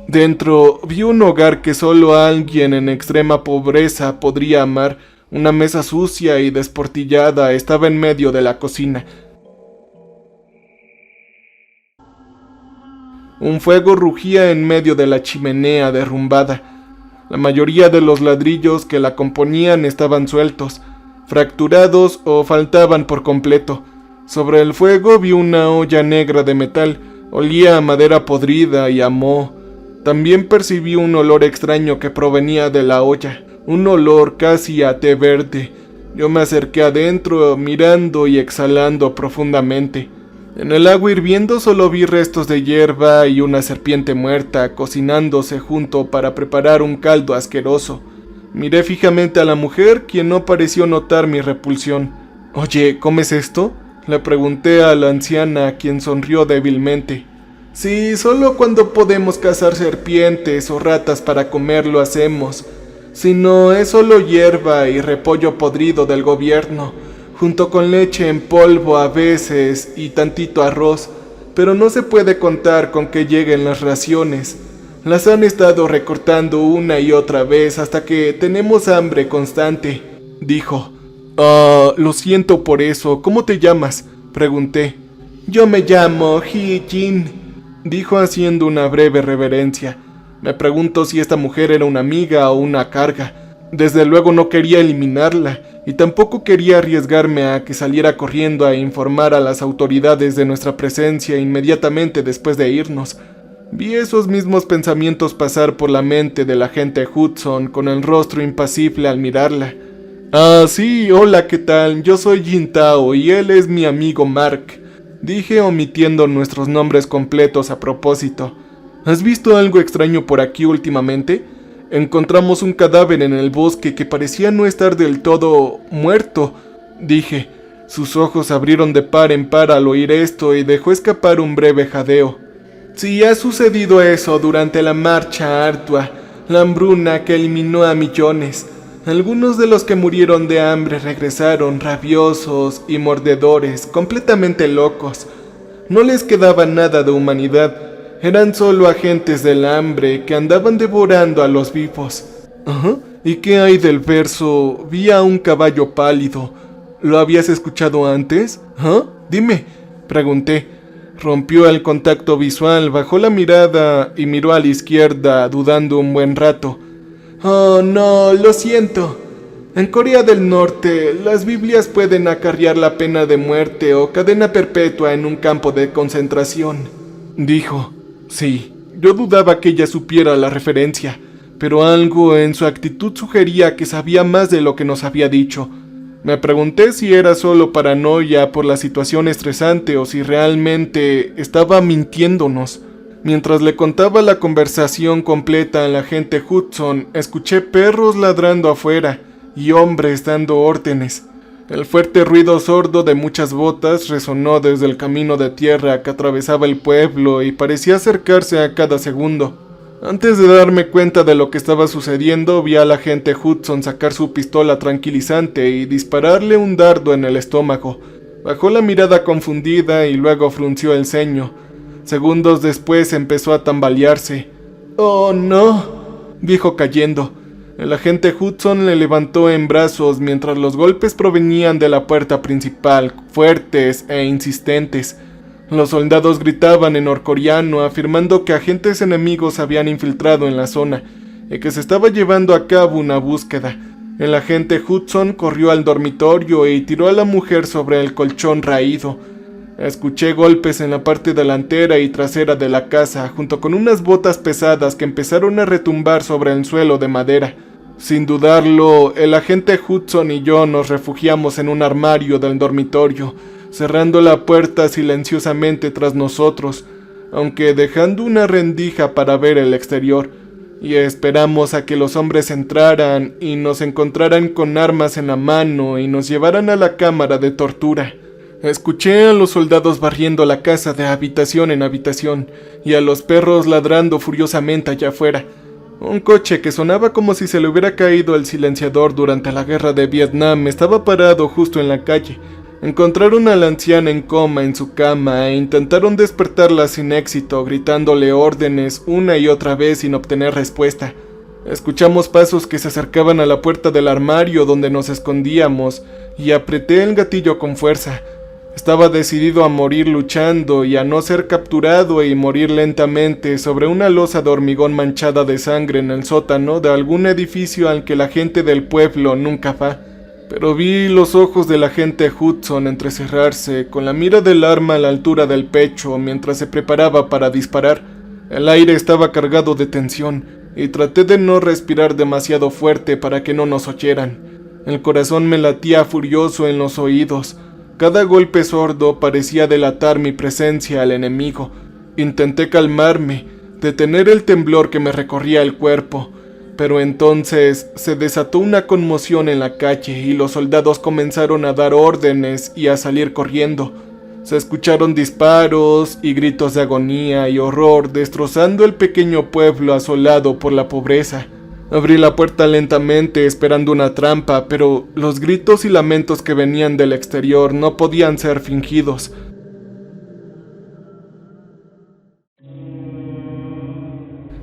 Dentro vi un hogar que solo alguien en extrema pobreza podría amar. Una mesa sucia y desportillada estaba en medio de la cocina. Un fuego rugía en medio de la chimenea derrumbada. La mayoría de los ladrillos que la componían estaban sueltos, fracturados o faltaban por completo. Sobre el fuego vi una olla negra de metal, olía a madera podrida y a moho. También percibí un olor extraño que provenía de la olla, un olor casi a té verde. Yo me acerqué adentro, mirando y exhalando profundamente. En el agua hirviendo solo vi restos de hierba y una serpiente muerta cocinándose junto para preparar un caldo asqueroso. Miré fijamente a la mujer, quien no pareció notar mi repulsión. «Oye, ¿comes esto?», le pregunté a la anciana, quien sonrió débilmente. «Sí, solo cuando podemos cazar serpientes o ratas para comer lo hacemos. Si no, es solo hierba y repollo podrido del gobierno, junto con leche en polvo a veces y tantito arroz, pero no se puede contar con que lleguen las raciones. Las han estado recortando una y otra vez hasta que tenemos hambre constante», dijo. Lo siento por eso. ¿Cómo te llamas?», pregunté. «Yo me llamo Hee-Jin», dijo haciendo una breve reverencia. Me pregunto si esta mujer era una amiga o una carga. Desde luego no quería eliminarla, y tampoco quería arriesgarme a que saliera corriendo a informar a las autoridades de nuestra presencia inmediatamente después de irnos. Vi esos mismos pensamientos pasar por la mente del agente Hudson con el rostro impasible al mirarla. «Ah, sí, hola, ¿qué tal? Yo soy Jin Tao y él es mi amigo Mark», dije omitiendo nuestros nombres completos a propósito. «¿Has visto algo extraño por aquí últimamente? Encontramos un cadáver en el bosque que parecía no estar del todo muerto», dije. Sus ojos abrieron de par en par al oír esto y dejó escapar un breve jadeo. «Sí, ha sucedido eso durante la marcha ardua, la hambruna que eliminó a millones. Algunos de los que murieron de hambre regresaron rabiosos y mordedores, completamente locos. No les quedaba nada de humanidad, eran solo agentes del hambre que andaban devorando a los vivos». «Ajá, ¿y qué hay del verso? Vi a un caballo pálido. ¿Lo habías escuchado antes?». «¿Ah? Dime», pregunté. Rompió el contacto visual, bajó la mirada y miró a la izquierda, dudando un buen rato. «Oh, no, lo siento. En Corea del Norte, las Biblias pueden acarrear la pena de muerte o cadena perpetua en un campo de concentración», dijo. Sí, yo dudaba que ella supiera la referencia, pero algo en su actitud sugería que sabía más de lo que nos había dicho. Me pregunté si era solo paranoia por la situación estresante o si realmente estaba mintiéndonos. Mientras le contaba la conversación completa al agente Hudson, escuché perros ladrando afuera y hombres dando órdenes. El fuerte ruido sordo de muchas botas resonó desde el camino de tierra que atravesaba el pueblo y parecía acercarse a cada segundo. Antes de darme cuenta de lo que estaba sucediendo, vi al agente Hudson sacar su pistola tranquilizante y dispararle un dardo en el estómago. Bajó la mirada confundida y luego frunció el ceño. Segundos después empezó a tambalearse. «Oh, no», dijo cayendo. El agente Hudson le levantó en brazos mientras los golpes provenían de la puerta principal, fuertes e insistentes. Los soldados gritaban en norcoreano, afirmando que agentes enemigos habían infiltrado en la zona y que se estaba llevando a cabo una búsqueda. El agente Hudson corrió al dormitorio y tiró a la mujer sobre el colchón raído. Escuché golpes en la parte delantera y trasera de la casa, junto con unas botas pesadas que empezaron a retumbar sobre el suelo de madera. Sin dudarlo, el agente Hudson y yo nos refugiamos en un armario del dormitorio, cerrando la puerta silenciosamente tras nosotros, aunque dejando una rendija para ver el exterior, y esperamos a que los hombres entraran y nos encontraran con armas en la mano y nos llevaran a la cámara de tortura. Escuché a los soldados barriendo la casa de habitación en habitación y a los perros ladrando furiosamente allá afuera. Un coche que sonaba como si se le hubiera caído el silenciador durante la guerra de Vietnam estaba parado justo en la calle. Encontraron a la anciana en coma en su cama e intentaron despertarla sin éxito, gritándole órdenes una y otra vez sin obtener respuesta. Escuchamos pasos que se acercaban a la puerta del armario donde nos escondíamos y apreté el gatillo con fuerza. Estaba decidido a morir luchando y a no ser capturado y morir lentamente sobre una losa de hormigón manchada de sangre en el sótano de algún edificio al que la gente del pueblo nunca va. Pero vi los ojos del agente Hudson entrecerrarse, con la mira del arma a la altura del pecho mientras se preparaba para disparar. El aire estaba cargado de tensión, y traté de no respirar demasiado fuerte para que no nos oyeran. El corazón me latía furioso en los oídos. Cada golpe sordo parecía delatar mi presencia al enemigo. Intenté calmarme, detener el temblor que me recorría el cuerpo. Pero entonces se desató una conmoción en la calle y los soldados comenzaron a dar órdenes y a salir corriendo. Se escucharon disparos y gritos de agonía y horror destrozando el pequeño pueblo asolado por la pobreza. Abrí la puerta lentamente esperando una trampa, pero los gritos y lamentos que venían del exterior no podían ser fingidos.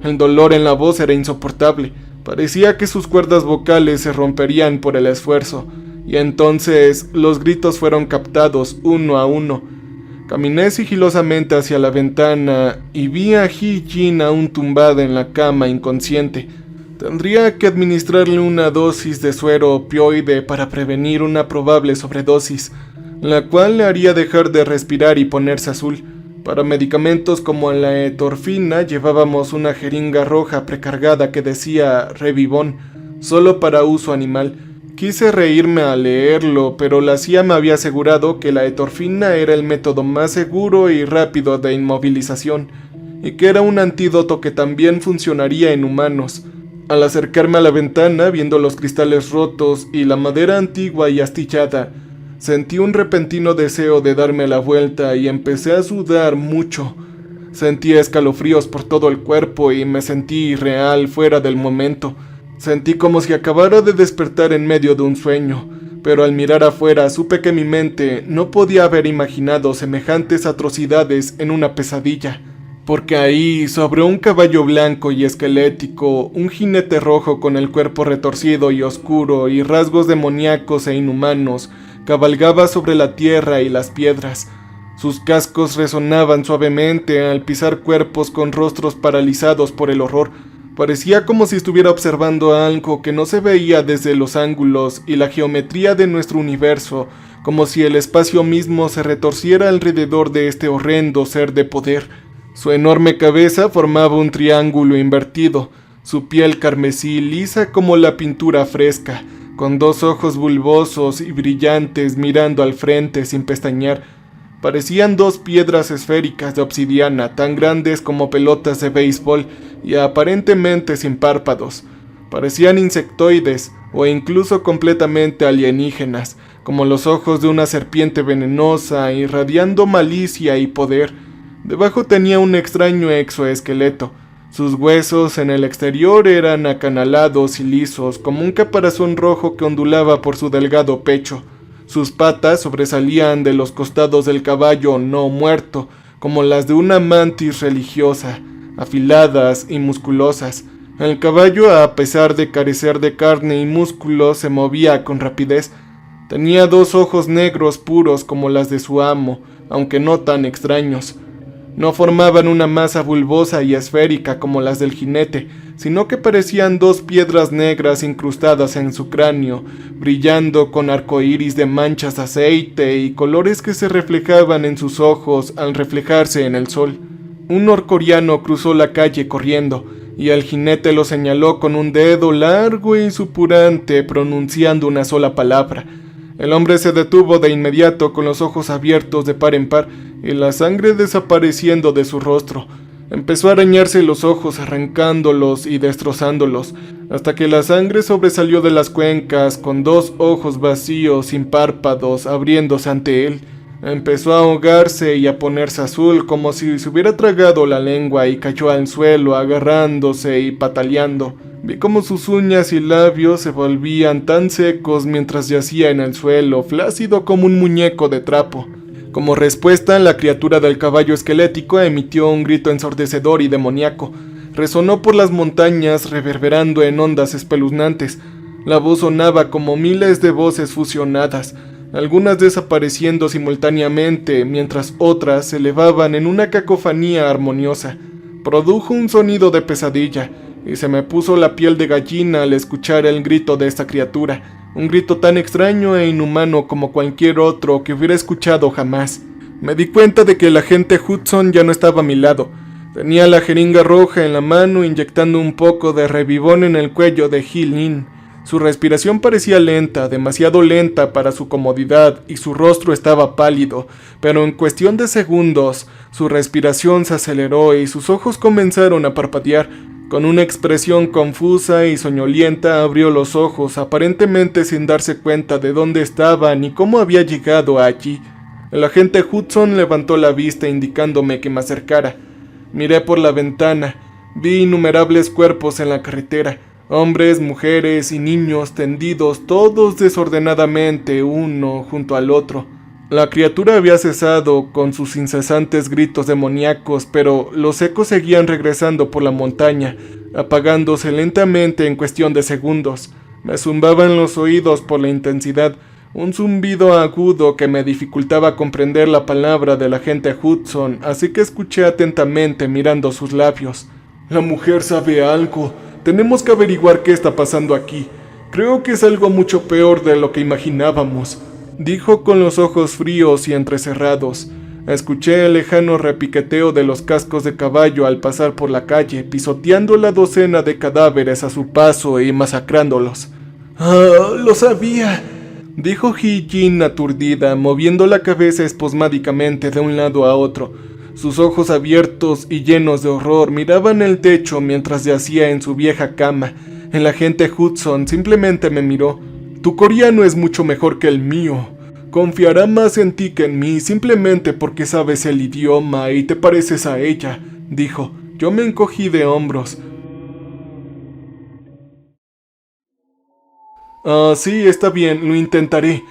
El dolor en la voz era insoportable. Parecía que sus cuerdas vocales se romperían por el esfuerzo, y entonces los gritos fueron captados uno a uno. Caminé sigilosamente hacia la ventana y vi a Hee-Jin aún tumbada en la cama inconsciente. Tendría que administrarle una dosis de suero opioide para prevenir una probable sobredosis, la cual le haría dejar de respirar y ponerse azul. Para medicamentos como la etorfina llevábamos una jeringa roja precargada que decía Revivon, solo para uso animal. Quise reírme al leerlo, pero la CIA me había asegurado que la etorfina era el método más seguro y rápido de inmovilización, y que era un antídoto que también funcionaría en humanos. Al acercarme a la ventana, viendo los cristales rotos y la madera antigua y astillada, sentí un repentino deseo de darme la vuelta y empecé a sudar mucho. Sentí escalofríos por todo el cuerpo y me sentí irreal, fuera del momento. Sentí como si acabara de despertar en medio de un sueño, pero al mirar afuera supe que mi mente no podía haber imaginado semejantes atrocidades en una pesadilla. Porque ahí, sobre un caballo blanco y esquelético, un jinete rojo con el cuerpo retorcido y oscuro y rasgos demoníacos e inhumanos, cabalgaba sobre la tierra y las piedras. Sus cascos resonaban suavemente al pisar cuerpos con rostros paralizados por el horror. Parecía como si estuviera observando algo que no se veía desde los ángulos y la geometría de nuestro universo, como si el espacio mismo se retorciera alrededor de este horrendo ser de poder. Su enorme cabeza formaba un triángulo invertido, su piel carmesí lisa como la pintura fresca, con dos ojos bulbosos y brillantes mirando al frente sin pestañear. Parecían dos piedras esféricas de obsidiana tan grandes como pelotas de béisbol y aparentemente sin párpados. Parecían insectoides o incluso completamente alienígenas, como los ojos de una serpiente venenosa irradiando malicia y poder. Debajo tenía un extraño exoesqueleto. Sus huesos en el exterior eran acanalados y lisos, como un caparazón rojo que ondulaba por su delgado pecho. Sus patas sobresalían de los costados del caballo no muerto, como las de una mantis religiosa, afiladas y musculosas. El caballo, a pesar de carecer de carne y músculo, se movía con rapidez. Tenía dos ojos negros puros como las de su amo, aunque no tan extraños. No formaban una masa bulbosa y esférica como las del jinete, sino que parecían dos piedras negras incrustadas en su cráneo, brillando con arcoíris de manchas de aceite y colores que se reflejaban en sus ojos al reflejarse en el sol. Un norcoreano cruzó la calle corriendo, y el jinete lo señaló con un dedo largo y supurante, pronunciando una sola palabra. El hombre se detuvo de inmediato con los ojos abiertos de par en par y la sangre desapareciendo de su rostro. Empezó a arañarse los ojos, arrancándolos y destrozándolos, hasta que la sangre sobresalió de las cuencas con dos ojos vacíos sin párpados abriéndose ante él. Empezó a ahogarse y a ponerse azul como si se hubiera tragado la lengua y cayó al suelo agarrándose y pataleando. Vi cómo sus uñas y labios se volvían tan secos mientras yacía en el suelo, flácido como un muñeco de trapo. Como respuesta, la criatura del caballo esquelético emitió un grito ensordecedor y demoníaco. Resonó por las montañas, reverberando en ondas espeluznantes. La voz sonaba como miles de voces fusionadas, algunas desapareciendo simultáneamente, mientras otras se elevaban en una cacofonía armoniosa. Produjo un sonido de pesadilla, y se me puso la piel de gallina al escuchar el grito de esta criatura, un grito tan extraño e inhumano como cualquier otro que hubiera escuchado jamás. Me di cuenta de que el agente Hudson ya no estaba a mi lado. Tenía la jeringa roja en la mano, inyectando un poco de revivón en el cuello de He-Lin. Su respiración parecía lenta, demasiado lenta para su comodidad, y su rostro estaba pálido, pero en cuestión de segundos, su respiración se aceleró y sus ojos comenzaron a parpadear. Con una expresión confusa y soñolienta abrió los ojos, aparentemente sin darse cuenta de dónde estaba ni cómo había llegado allí. El agente Hudson levantó la vista indicándome que me acercara. Miré por la ventana. Vi innumerables cuerpos en la carretera, hombres, mujeres y niños tendidos todos desordenadamente uno junto al otro. La criatura había cesado con sus incesantes gritos demoníacos, pero los ecos seguían regresando por la montaña, apagándose lentamente en cuestión de segundos. Me zumbaban los oídos por la intensidad, un zumbido agudo que me dificultaba comprender la palabra del agente Hudson, así que escuché atentamente mirando sus labios. La mujer sabe algo. Tenemos que averiguar qué está pasando aquí. Creo que es algo mucho peor de lo que imaginábamos, dijo con los ojos fríos y entrecerrados. Escuché el lejano repiqueteo de los cascos de caballo al pasar por la calle, pisoteando la docena de cadáveres a su paso y masacrándolos. «¡Ah, lo sabía!», dijo He-Jin aturdida, moviendo la cabeza espasmódicamente de un lado a otro. Sus ojos abiertos y llenos de horror miraban el techo mientras yacía en su vieja cama. El agente Hudson simplemente me miró. «Tu coreano es mucho mejor que el mío. Confiará más en ti que en mí simplemente porque sabes el idioma y te pareces a ella», dijo. Yo me encogí de hombros. «Ah, sí, está bien, lo intentaré»,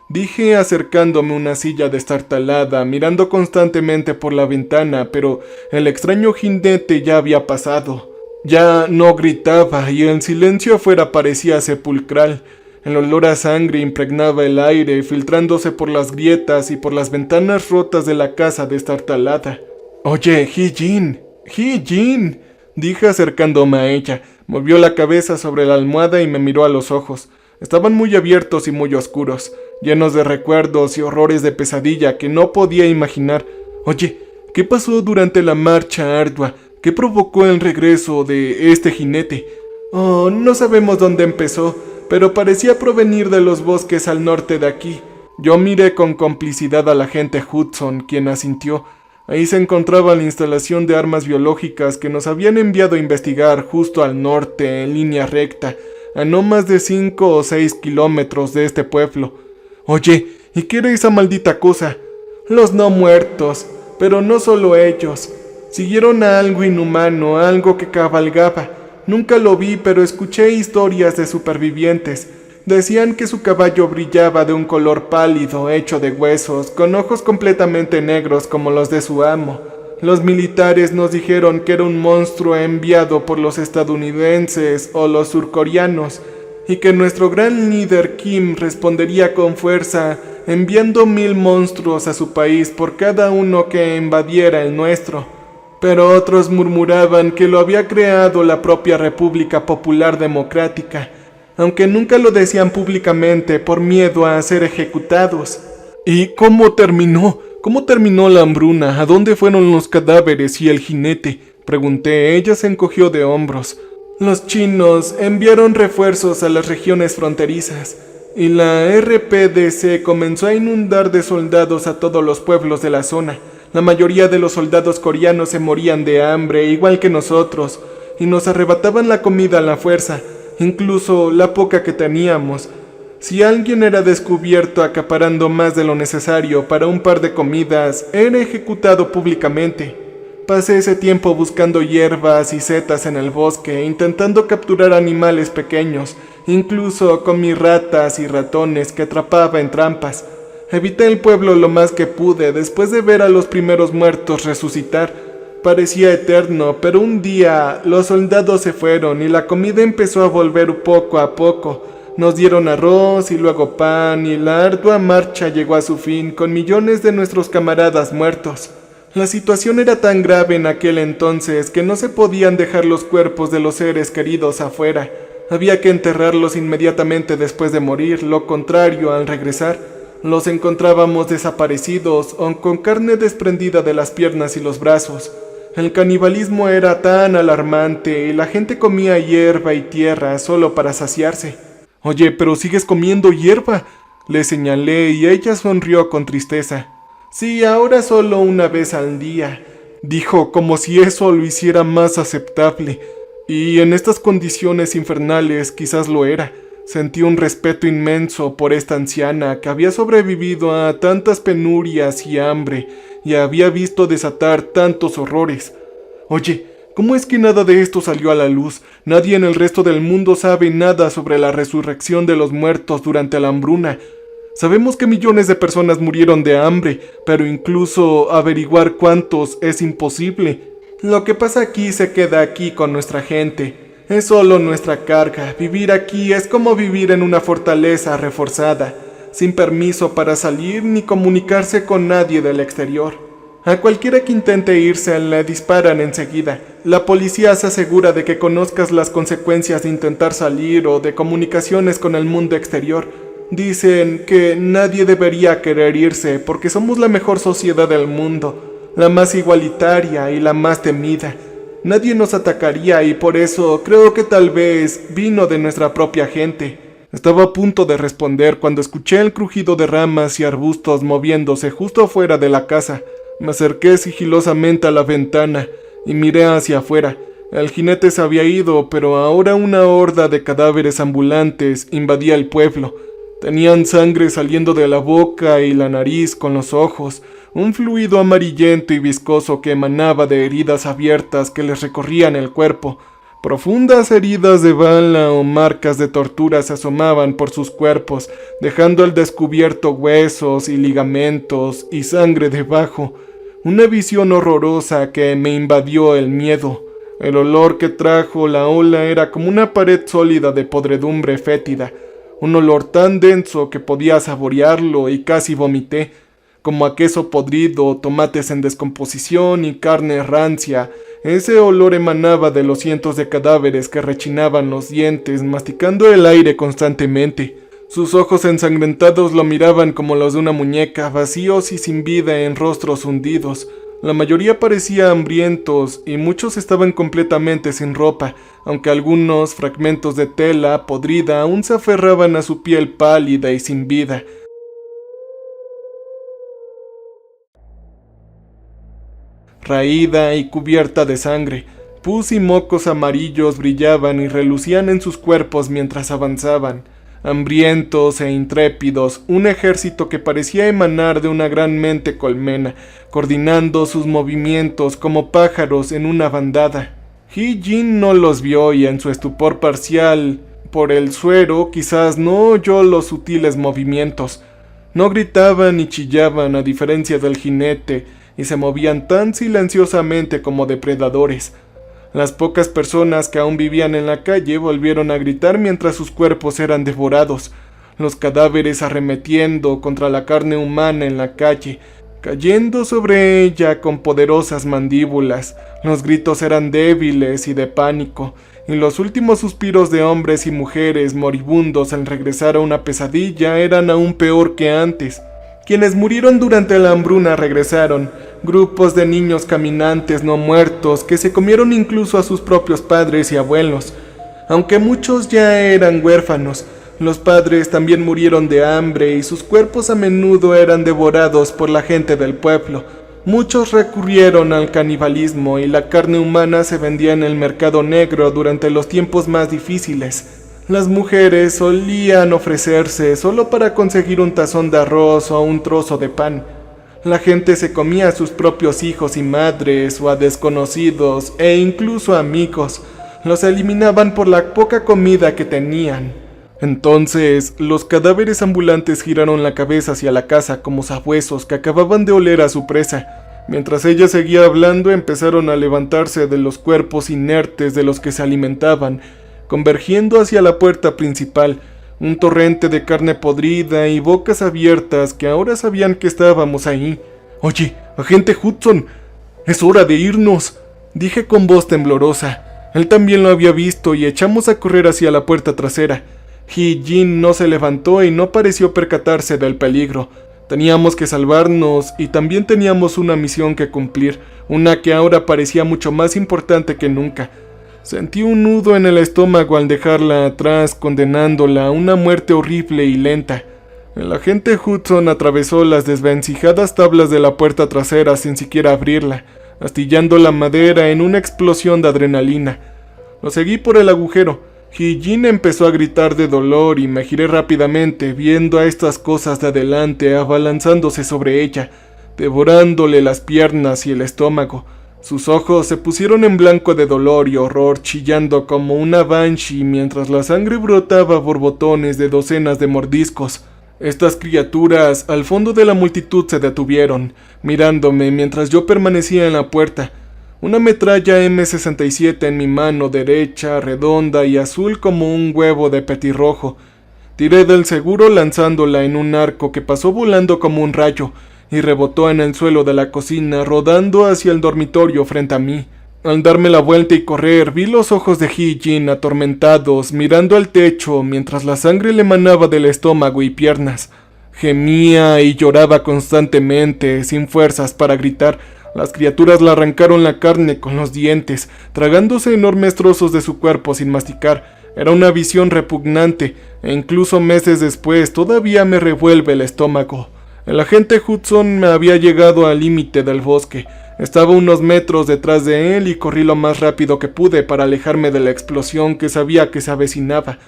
dije acercándome a una silla destartalada, mirando constantemente por la ventana, pero el extraño jinete ya había pasado. Ya no gritaba y el silencio afuera parecía sepulcral. El olor a sangre impregnaba el aire, filtrándose por las grietas y por las ventanas rotas de la casa destartalada. «Oye, He-Jin, He-Jin», dije acercándome a ella. Movió la cabeza sobre la almohada y me miró a los ojos. Estaban muy abiertos y muy oscuros, llenos de recuerdos y horrores de pesadilla que no podía imaginar. «Oye, ¿qué pasó durante la marcha ardua? ¿Qué provocó el regreso de este jinete?» «Oh, no sabemos dónde empezó, pero parecía provenir de los bosques al norte de aquí». Yo miré con complicidad al agente Hudson, quien asintió. Ahí se encontraba la instalación de armas biológicas que nos habían enviado a investigar justo al norte, en línea recta, a no más de 5 o 6 kilómetros de este pueblo. «Oye, ¿y qué era esa maldita cosa?» «Los no muertos, pero no solo ellos. Siguieron a algo inhumano, algo que cabalgaba. Nunca lo vi, pero escuché historias de supervivientes. Decían que su caballo brillaba de un color pálido, hecho de huesos, con ojos completamente negros como los de su amo. Los militares nos dijeron que era un monstruo enviado por los estadounidenses o los surcoreanos, y que nuestro gran líder Kim respondería con fuerza, enviando 1000 monstruos a su país por cada uno que invadiera el nuestro. Pero otros murmuraban que lo había creado la propia República Popular Democrática, aunque nunca lo decían públicamente por miedo a ser ejecutados. «¿Y cómo terminó? ¿Cómo terminó la hambruna? ¿A dónde fueron los cadáveres y el jinete?», pregunté. Ella se encogió de hombros. «Los chinos enviaron refuerzos a las regiones fronterizas, y la RPDC comenzó a inundar de soldados a todos los pueblos de la zona. La mayoría de los soldados coreanos se morían de hambre, igual que nosotros, y nos arrebataban la comida a la fuerza, incluso la poca que teníamos. Si alguien era descubierto acaparando más de lo necesario para un par de comidas, era ejecutado públicamente. Pasé ese tiempo buscando hierbas y setas en el bosque, intentando capturar animales pequeños, incluso comí ratas y ratones que atrapaba en trampas. Evité el pueblo lo más que pude después de ver a los primeros muertos resucitar. Parecía eterno, pero un día los soldados se fueron y la comida empezó a volver poco a poco. Nos dieron arroz y luego pan y la ardua marcha llegó a su fin con millones de nuestros camaradas muertos. La situación era tan grave en aquel entonces que no se podían dejar los cuerpos de los seres queridos afuera. Había que enterrarlos inmediatamente después de morir, lo contrario, al regresar, los encontrábamos desaparecidos o con carne desprendida de las piernas y los brazos. El canibalismo era tan alarmante y la gente comía hierba y tierra solo para saciarse. «Oye, pero sigues comiendo hierba», le señalé y ella sonrió con tristeza. «Sí, ahora solo una vez al día», dijo, como si eso lo hiciera más aceptable. Y en estas condiciones infernales quizás lo era. Sentí un respeto inmenso por esta anciana que había sobrevivido a tantas penurias y hambre y había visto desatar tantos horrores. «Oye, ¿cómo es que nada de esto salió a la luz? Nadie en el resto del mundo sabe nada sobre la resurrección de los muertos durante la hambruna. Sabemos que millones de personas murieron de hambre, pero incluso averiguar cuántos es imposible. Lo que pasa aquí se queda aquí con nuestra gente. Es solo nuestra carga. Vivir aquí es como vivir en una fortaleza reforzada, sin permiso para salir ni comunicarse con nadie del exterior. A cualquiera que intente irse le disparan enseguida. La policía se asegura de que conozcas las consecuencias de intentar salir o de comunicaciones con el mundo exterior. Dicen que nadie debería querer irse porque somos la mejor sociedad del mundo, la más igualitaria y la más temida. Nadie nos atacaría y por eso creo que tal vez vino de nuestra propia gente. Estaba a punto de responder cuando escuché el crujido de ramas y arbustos moviéndose justo afuera de la casa. Me acerqué sigilosamente a la ventana y miré hacia afuera. El jinete se había ido, pero ahora una horda de cadáveres ambulantes invadía el pueblo. Tenían sangre saliendo de la boca y la nariz con los ojos, un fluido amarillento y viscoso que emanaba de heridas abiertas que les recorrían el cuerpo. Profundas heridas de bala o marcas de tortura se asomaban por sus cuerpos, dejando al descubierto huesos y ligamentos y sangre debajo. Una visión horrorosa que me invadió el miedo. El olor que trajo la ola era como una pared sólida de podredumbre fétida. Un olor tan denso que podía saborearlo y casi vomité, como a queso podrido, tomates en descomposición y carne rancia. Ese olor emanaba de los cientos de cadáveres que rechinaban los dientes, masticando el aire constantemente. Sus ojos ensangrentados lo miraban como los de una muñeca, vacíos y sin vida en rostros hundidos. La mayoría parecía hambrientos y muchos estaban completamente sin ropa, aunque algunos fragmentos de tela podrida aún se aferraban a su piel pálida y sin vida. Raída y cubierta de sangre, pus y mocos amarillos brillaban y relucían en sus cuerpos mientras avanzaban. Hambrientos e intrépidos, un ejército que parecía emanar de una gran mente colmena, coordinando sus movimientos como pájaros en una bandada. He-Jin no los vio y en su estupor parcial por el suero quizás no oyó los sutiles movimientos. No gritaban ni chillaban a diferencia del jinete y se movían tan silenciosamente como depredadores. Las pocas personas que aún vivían en la calle volvieron a gritar mientras sus cuerpos eran devorados, los cadáveres arremetiendo contra la carne humana en la calle, cayendo sobre ella con poderosas mandíbulas. Los gritos eran débiles y de pánico, y los últimos suspiros de hombres y mujeres moribundos al regresar a una pesadilla eran aún peor que antes. Quienes murieron durante la hambruna regresaron, grupos de niños caminantes no muertos que se comieron incluso a sus propios padres y abuelos. Aunque muchos ya eran huérfanos, los padres también murieron de hambre y sus cuerpos a menudo eran devorados por la gente del pueblo. Muchos recurrieron al canibalismo y la carne humana se vendía en el mercado negro durante los tiempos más difíciles. Las mujeres solían ofrecerse solo para conseguir un tazón de arroz o un trozo de pan. La gente se comía a sus propios hijos y madres, o a desconocidos, e incluso amigos. Los eliminaban por la poca comida que tenían. Entonces, los cadáveres ambulantes giraron la cabeza hacia la casa como sabuesos que acababan de oler a su presa. Mientras ella seguía hablando, empezaron a levantarse de los cuerpos inertes de los que se alimentaban, convergiendo hacia la puerta principal, un torrente de carne podrida y bocas abiertas que ahora sabían que estábamos ahí. «Oye, agente Hudson, es hora de irnos», dije con voz temblorosa. Él también lo había visto y echamos a correr hacia la puerta trasera. Hee-jin no se levantó y no pareció percatarse del peligro. Teníamos que salvarnos y también teníamos una misión que cumplir, una que ahora parecía mucho más importante que nunca. Sentí un nudo en el estómago al dejarla atrás, condenándola a una muerte horrible y lenta. El agente Hudson atravesó las desvencijadas tablas de la puerta trasera sin siquiera abrirla, astillando la madera en una explosión de adrenalina. Lo seguí por el agujero. Hee-jin empezó a gritar de dolor y me giré rápidamente, viendo a estas cosas de adelante abalanzándose sobre ella, devorándole las piernas y el estómago. Sus ojos se pusieron en blanco de dolor y horror, chillando como una banshee mientras la sangre brotaba a borbotones de docenas de mordiscos. Estas criaturas al fondo de la multitud se detuvieron, mirándome mientras yo permanecía en la puerta. Una metralla M67 en mi mano derecha, redonda y azul como un huevo de petirrojo. Tiré del seguro lanzándola en un arco que pasó volando como un rayo y rebotó en el suelo de la cocina, rodando hacia el dormitorio frente a mí. Al darme la vuelta y correr, vi los ojos de Hee-jin atormentados, mirando al techo mientras la sangre le manaba del estómago y piernas. Gemía y lloraba constantemente, sin fuerzas para gritar. Las criaturas le arrancaron la carne con los dientes, tragándose enormes trozos de su cuerpo sin masticar. Era una visión repugnante, e incluso meses después todavía me revuelve el estómago. El agente Hudson me había llegado al límite del bosque. Estaba unos metros detrás de él y corrí lo más rápido que pude para alejarme de la explosión que sabía que se avecinaba.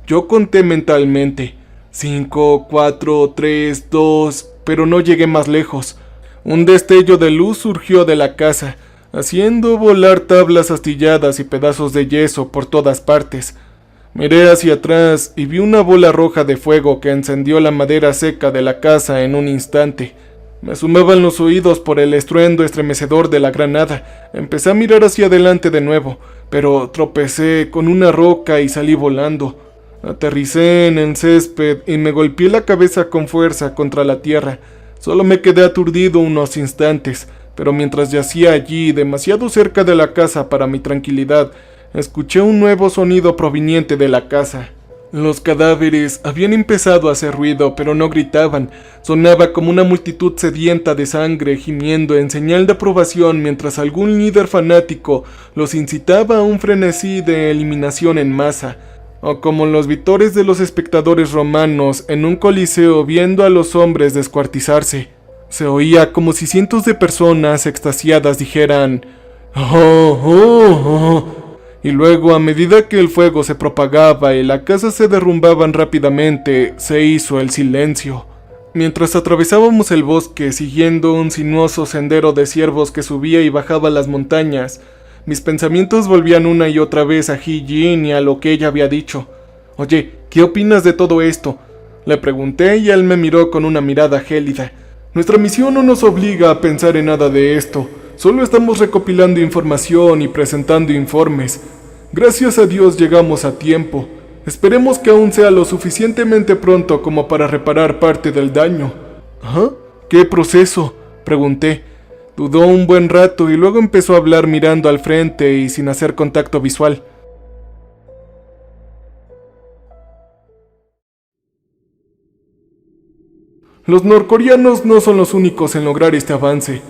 Yo conté mentalmente: 5, 4, 3, 2, pero no llegué más lejos. Un destello de luz surgió de la casa, haciendo volar tablas astilladas y pedazos de yeso por todas partes. Miré hacia atrás y vi una bola roja de fuego que encendió la madera seca de la casa en un instante. Me zumaban los oídos por el estruendo estremecedor de la granada. Empecé a mirar hacia adelante de nuevo, pero tropecé con una roca y salí volando. Aterricé en el césped y me golpeé la cabeza con fuerza contra la tierra. Solo me quedé aturdido unos instantes, pero mientras yacía allí, demasiado cerca de la casa para mi tranquilidad, escuché un nuevo sonido proveniente de la casa. Los cadáveres habían empezado a hacer ruido, pero no gritaban. Sonaba como una multitud sedienta de sangre gimiendo en señal de aprobación mientras algún líder fanático los incitaba a un frenesí de eliminación en masa. O como los vítores de los espectadores romanos en un coliseo viendo a los hombres descuartizarse. Se oía como si cientos de personas extasiadas dijeran «¡Oh, oh, oh!». Y luego, a medida que el fuego se propagaba y la casa se derrumbaban rápidamente, se hizo el silencio. Mientras atravesábamos el bosque siguiendo un sinuoso sendero de ciervos que subía y bajaba las montañas, mis pensamientos volvían una y otra vez a Hee-jin y a lo que ella había dicho. «Oye, ¿qué opinas de todo esto?», le pregunté y él me miró con una mirada gélida. «Nuestra misión no nos obliga a pensar en nada de esto. Solo estamos recopilando información y presentando informes. Gracias a Dios llegamos a tiempo. Esperemos que aún sea lo suficientemente pronto como para reparar parte del daño». «¿Ah? ¿Qué proceso?», pregunté. Dudó un buen rato y luego empezó a hablar mirando al frente y sin hacer contacto visual. Los norcoreanos no son los únicos en lograr este avance.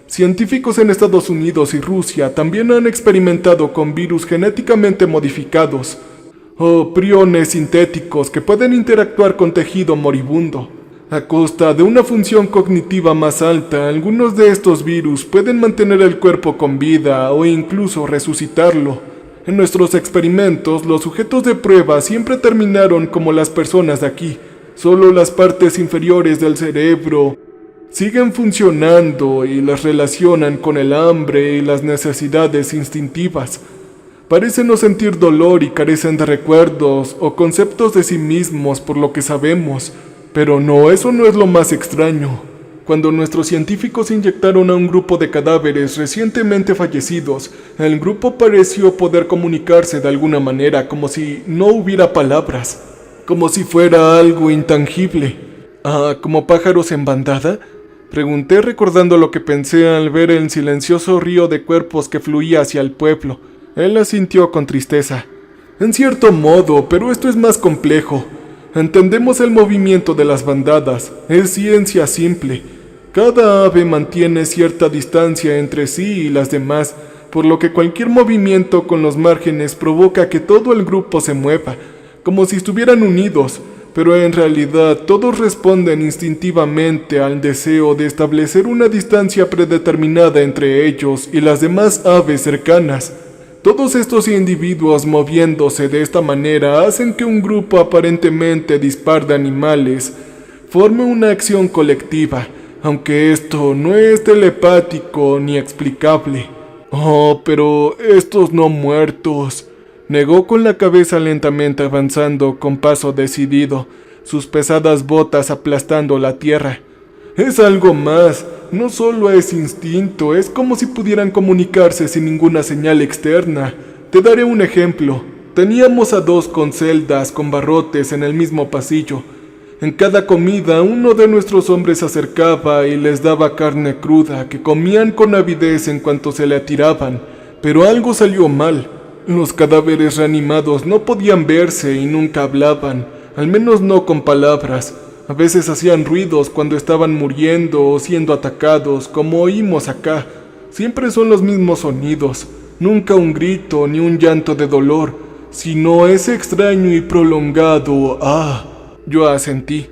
Científicos en Estados Unidos y Rusia también han experimentado con virus genéticamente modificados, o priones sintéticos que pueden interactuar con tejido moribundo. A costa de una función cognitiva más alta, algunos de estos virus pueden mantener el cuerpo con vida o incluso resucitarlo. En nuestros experimentos, los sujetos de prueba siempre terminaron como las personas de aquí. Solo las partes inferiores del cerebro Siguen funcionando y las relacionan con el hambre y las necesidades instintivas. Parecen no sentir dolor y carecen de recuerdos o conceptos de sí mismos por lo que sabemos, pero no, eso no es lo más extraño. Cuando nuestros científicos inyectaron a un grupo de cadáveres recientemente fallecidos, el grupo pareció poder comunicarse de alguna manera, como si no hubiera palabras, como si fuera algo intangible. Ah, ¿como pájaros en bandada? Pregunté recordando lo que pensé al ver el silencioso río de cuerpos que fluía hacia el pueblo. Él asintió con tristeza. En cierto modo, pero esto es más complejo. Entendemos el movimiento de las bandadas, es ciencia simple. Cada ave mantiene cierta distancia entre sí y las demás, por lo que cualquier movimiento con los márgenes provoca que todo el grupo se mueva, como si estuvieran unidos, pero en realidad todos responden instintivamente al deseo de establecer una distancia predeterminada entre ellos y las demás aves cercanas. Todos estos individuos moviéndose de esta manera hacen que un grupo aparentemente dispar de animales forme una acción colectiva, aunque esto no es telepático ni explicable. Oh, pero estos no muertos, negó con la cabeza lentamente avanzando con paso decidido, sus pesadas botas aplastando la tierra. Es algo más, no solo es instinto, es como si pudieran comunicarse sin ninguna señal externa. Te daré un ejemplo. Teníamos a dos con celdas con barrotes en el mismo pasillo. En cada comida uno de nuestros hombres se acercaba y les daba carne cruda que comían con avidez en cuanto se le atiraban, pero algo salió mal. Los cadáveres reanimados no podían verse y nunca hablaban, al menos no con palabras. A veces hacían ruidos cuando estaban muriendo o siendo atacados, como oímos acá. Siempre son los mismos sonidos, nunca un grito ni un llanto de dolor, sino ese extraño y prolongado «ah». Yo asentí.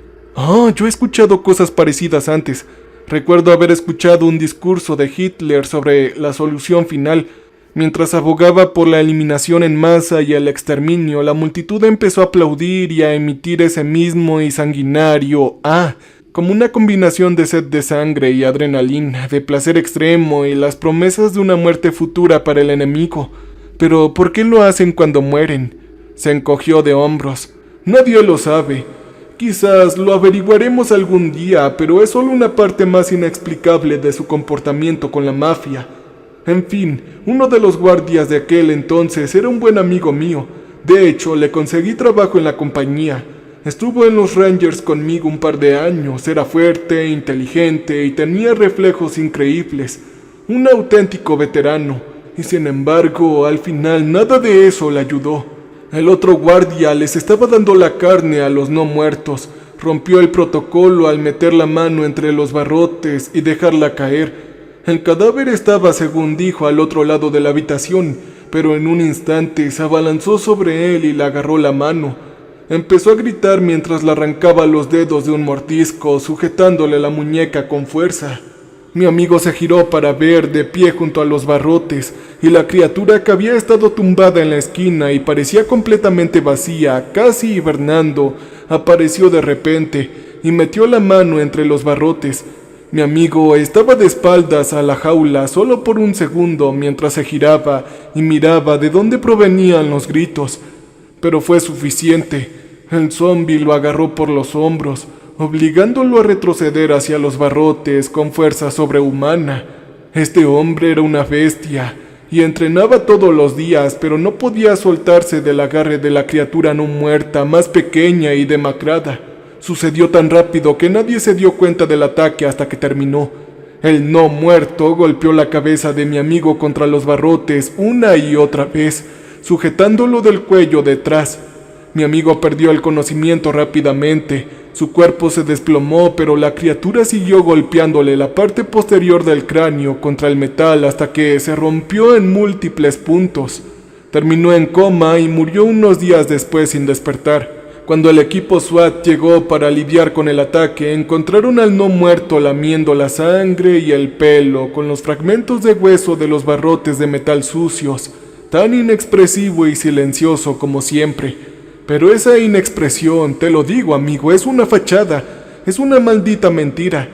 Yo he escuchado cosas parecidas antes. Recuerdo haber escuchado un discurso de Hitler sobre la solución final. Mientras abogaba por la eliminación en masa y el exterminio, la multitud empezó a aplaudir y a emitir ese mismo y sanguinario «ah», como una combinación de sed de sangre y adrenalina, de placer extremo y las promesas de una muerte futura para el enemigo. Pero ¿por qué lo hacen cuando mueren? Se encogió de hombros. Nadie lo sabe. Quizás lo averiguaremos algún día, pero es solo una parte más inexplicable de su comportamiento con la mafia. En fin, uno de los guardias de aquel entonces era un buen amigo mío. De hecho, le conseguí trabajo en la compañía. Estuvo en los Rangers conmigo un par de años. Era fuerte, inteligente y tenía reflejos increíbles. Un auténtico veterano. Y sin embargo, al final nada de eso le ayudó. El otro guardia les estaba dando la carne a los no muertos. Rompió el protocolo al meter la mano entre los barrotes y dejarla caer. El cadáver estaba, según dijo, al otro lado de la habitación, pero en un instante se abalanzó sobre él y le agarró la mano. Empezó a gritar mientras le arrancaba los dedos de un mordisco, sujetándole la muñeca con fuerza. Mi amigo se giró para ver de pie junto a los barrotes, y la criatura que había estado tumbada en la esquina y parecía completamente vacía, casi hibernando, apareció de repente y metió la mano entre los barrotes. Mi amigo estaba de espaldas a la jaula solo por un segundo mientras se giraba y miraba de dónde provenían los gritos. Pero fue suficiente. El zombi lo agarró por los hombros, obligándolo a retroceder hacia los barrotes con fuerza sobrehumana. Este hombre era una bestia, y entrenaba todos los días, pero no podía soltarse del agarre de la criatura no muerta, más pequeña y demacrada. Sucedió tan rápido que nadie se dio cuenta del ataque hasta que terminó. El no muerto golpeó la cabeza de mi amigo contra los barrotes una y otra vez, sujetándolo del cuello detrás. Mi amigo perdió el conocimiento rápidamente. Su cuerpo se desplomó, pero la criatura siguió golpeándole la parte posterior del cráneo contra el metal hasta que se rompió en múltiples puntos. Terminó en coma y murió unos días después sin despertar. Cuando el equipo SWAT llegó para lidiar con el ataque, encontraron al no muerto lamiendo la sangre y el pelo con los fragmentos de hueso de los barrotes de metal sucios, tan inexpresivo y silencioso como siempre. Pero esa inexpresión, te lo digo amigo, es una fachada, es una maldita mentira.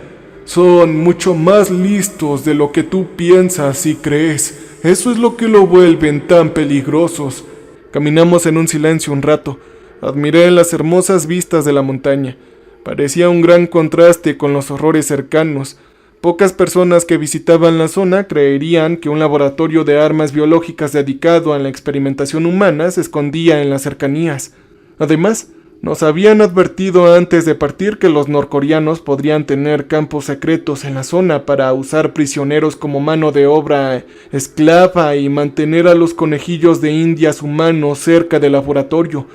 Son mucho más listos de lo que tú piensas y crees. Eso es lo que lo vuelven tan peligrosos. Caminamos en un silencio un rato. Admiré las hermosas vistas de la montaña. Parecía un gran contraste con los horrores cercanos. Pocas personas que visitaban la zona creerían que un laboratorio de armas biológicas dedicado a la experimentación humana se escondía en las cercanías. Además, nos habían advertido antes de partir que los norcoreanos podrían tener campos secretos en la zona para usar prisioneros como mano de obra esclava y mantener a los conejillos de indias humanos cerca del laboratorio.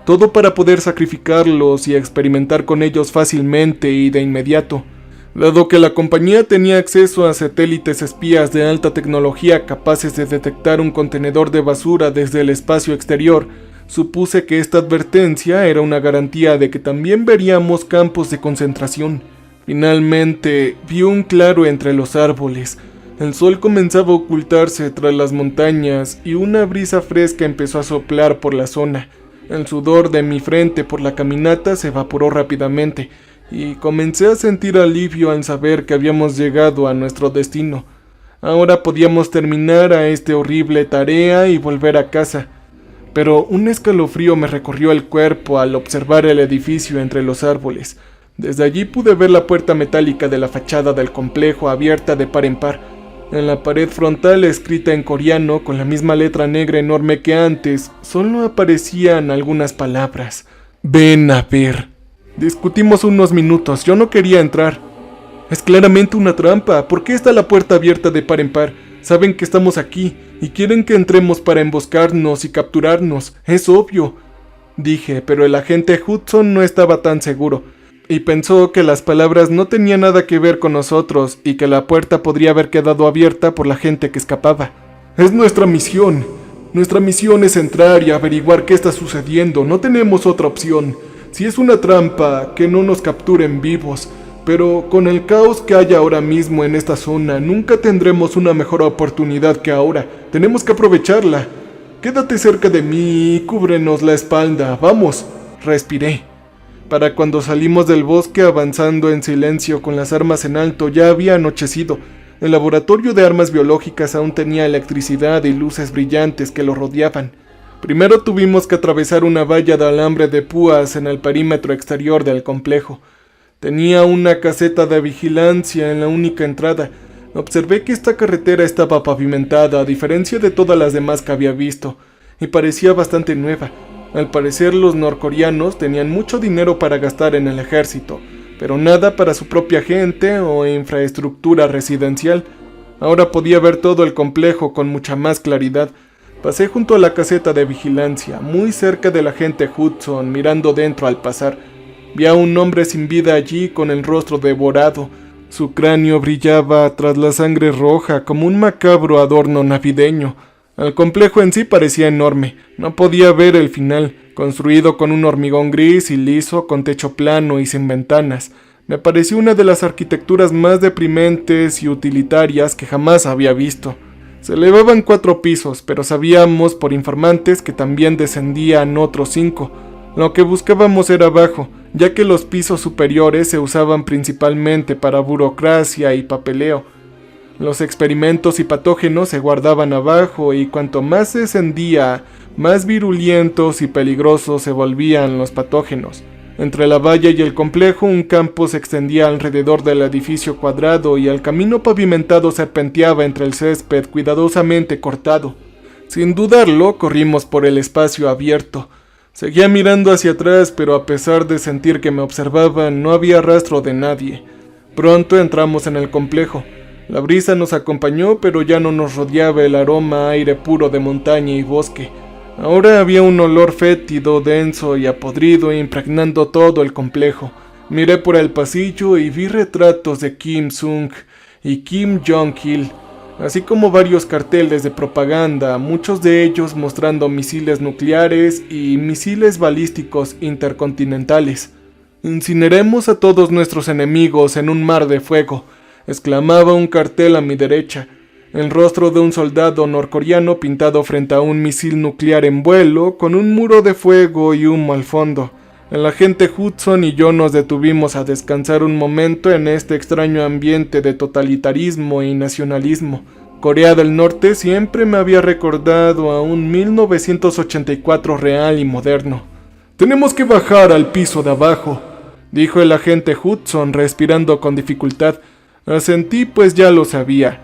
Todo para poder sacrificarlos y experimentar con ellos fácilmente y de inmediato. Dado que la compañía tenía acceso a satélites espías de alta tecnología capaces de detectar un contenedor de basura desde el espacio exterior, supuse que esta advertencia era una garantía de que también veríamos campos de concentración. Finalmente, vi un claro entre los árboles. El sol comenzaba a ocultarse tras las montañas y una brisa fresca empezó a soplar por la zona. El sudor de mi frente por la caminata se evaporó rápidamente y comencé a sentir alivio al saber que habíamos llegado a nuestro destino. Ahora podíamos terminar a esta horrible tarea y volver a casa. Pero un escalofrío me recorrió el cuerpo al observar el edificio entre los árboles. Desde allí pude ver la puerta metálica de la fachada del complejo abierta de par en par. En la pared frontal, escrita en coreano con la misma letra negra enorme que antes, solo aparecían algunas palabras. Ven a ver. Discutimos unos minutos, yo no quería entrar. Es claramente una trampa, ¿por qué está la puerta abierta de par en par? Saben que estamos aquí, y quieren que entremos para emboscarnos y capturarnos, es obvio. Dije, pero el agente Hudson no estaba tan seguro, y pensó que las palabras no tenían nada que ver con nosotros, y que la puerta podría haber quedado abierta por la gente que escapaba. Es nuestra misión es entrar y averiguar qué está sucediendo, no tenemos otra opción. Si es una trampa, que no nos capturen vivos, pero con el caos que hay ahora mismo en esta zona, nunca tendremos una mejor oportunidad que ahora. Tenemos que aprovecharla. Quédate cerca de mí y cúbrenos la espalda, vamos. Respiré. Para cuando salimos del bosque avanzando en silencio con las armas en alto, ya había anochecido. El laboratorio de armas biológicas aún tenía electricidad y luces brillantes que lo rodeaban. Primero tuvimos que atravesar una valla de alambre de púas en el perímetro exterior del complejo. Tenía una caseta de vigilancia en la única entrada. Observé que esta carretera estaba pavimentada, a diferencia de todas las demás que había visto, y parecía bastante nueva. Al parecer los norcoreanos tenían mucho dinero para gastar en el ejército, pero nada para su propia gente o infraestructura residencial. Ahora podía ver todo el complejo con mucha más claridad. Pasé junto a la caseta de vigilancia, muy cerca del agente Hudson, mirando dentro al pasar. Vi a un hombre sin vida allí con el rostro devorado. Su cráneo brillaba tras la sangre roja como un macabro adorno navideño. El complejo en sí parecía enorme. No podía ver el final, construido con un hormigón gris y liso, con techo plano y sin ventanas. Me pareció una de las arquitecturas más deprimentes y utilitarias que jamás había visto. Se elevaban 4 pisos, pero sabíamos por informantes que también descendían otros 5. Lo que buscábamos era abajo, ya que los pisos superiores se usaban principalmente para burocracia y papeleo. Los experimentos y patógenos se guardaban abajo y cuanto más descendía, más virulentos y peligrosos se volvían los patógenos. Entre la valla y el complejo un campo se extendía alrededor del edificio cuadrado y el camino pavimentado serpenteaba entre el césped cuidadosamente cortado. Sin dudarlo, corrimos por el espacio abierto. Seguía mirando hacia atrás, pero a pesar de sentir que me observaban, no había rastro de nadie. Pronto entramos en el complejo. La brisa nos acompañó, pero ya no nos rodeaba el aroma a aire puro de montaña y bosque. Ahora había un olor fétido, denso y apodrido impregnando todo el complejo. Miré por el pasillo y vi retratos de Kim Sung y Kim Jong-il, así como varios carteles de propaganda, muchos de ellos mostrando misiles nucleares y misiles balísticos intercontinentales. «Incineremos a todos nuestros enemigos en un mar de fuego», exclamaba un cartel a mi derecha. El rostro de un soldado norcoreano pintado frente a un misil nuclear en vuelo, con un muro de fuego y humo al fondo. El agente Hudson y yo nos detuvimos a descansar un momento en este extraño ambiente de totalitarismo y nacionalismo. Corea del Norte siempre me había recordado a un 1984 real y moderno. «Tenemos que bajar al piso de abajo», dijo el agente Hudson respirando con dificultad. Asentí, pues ya lo sabía.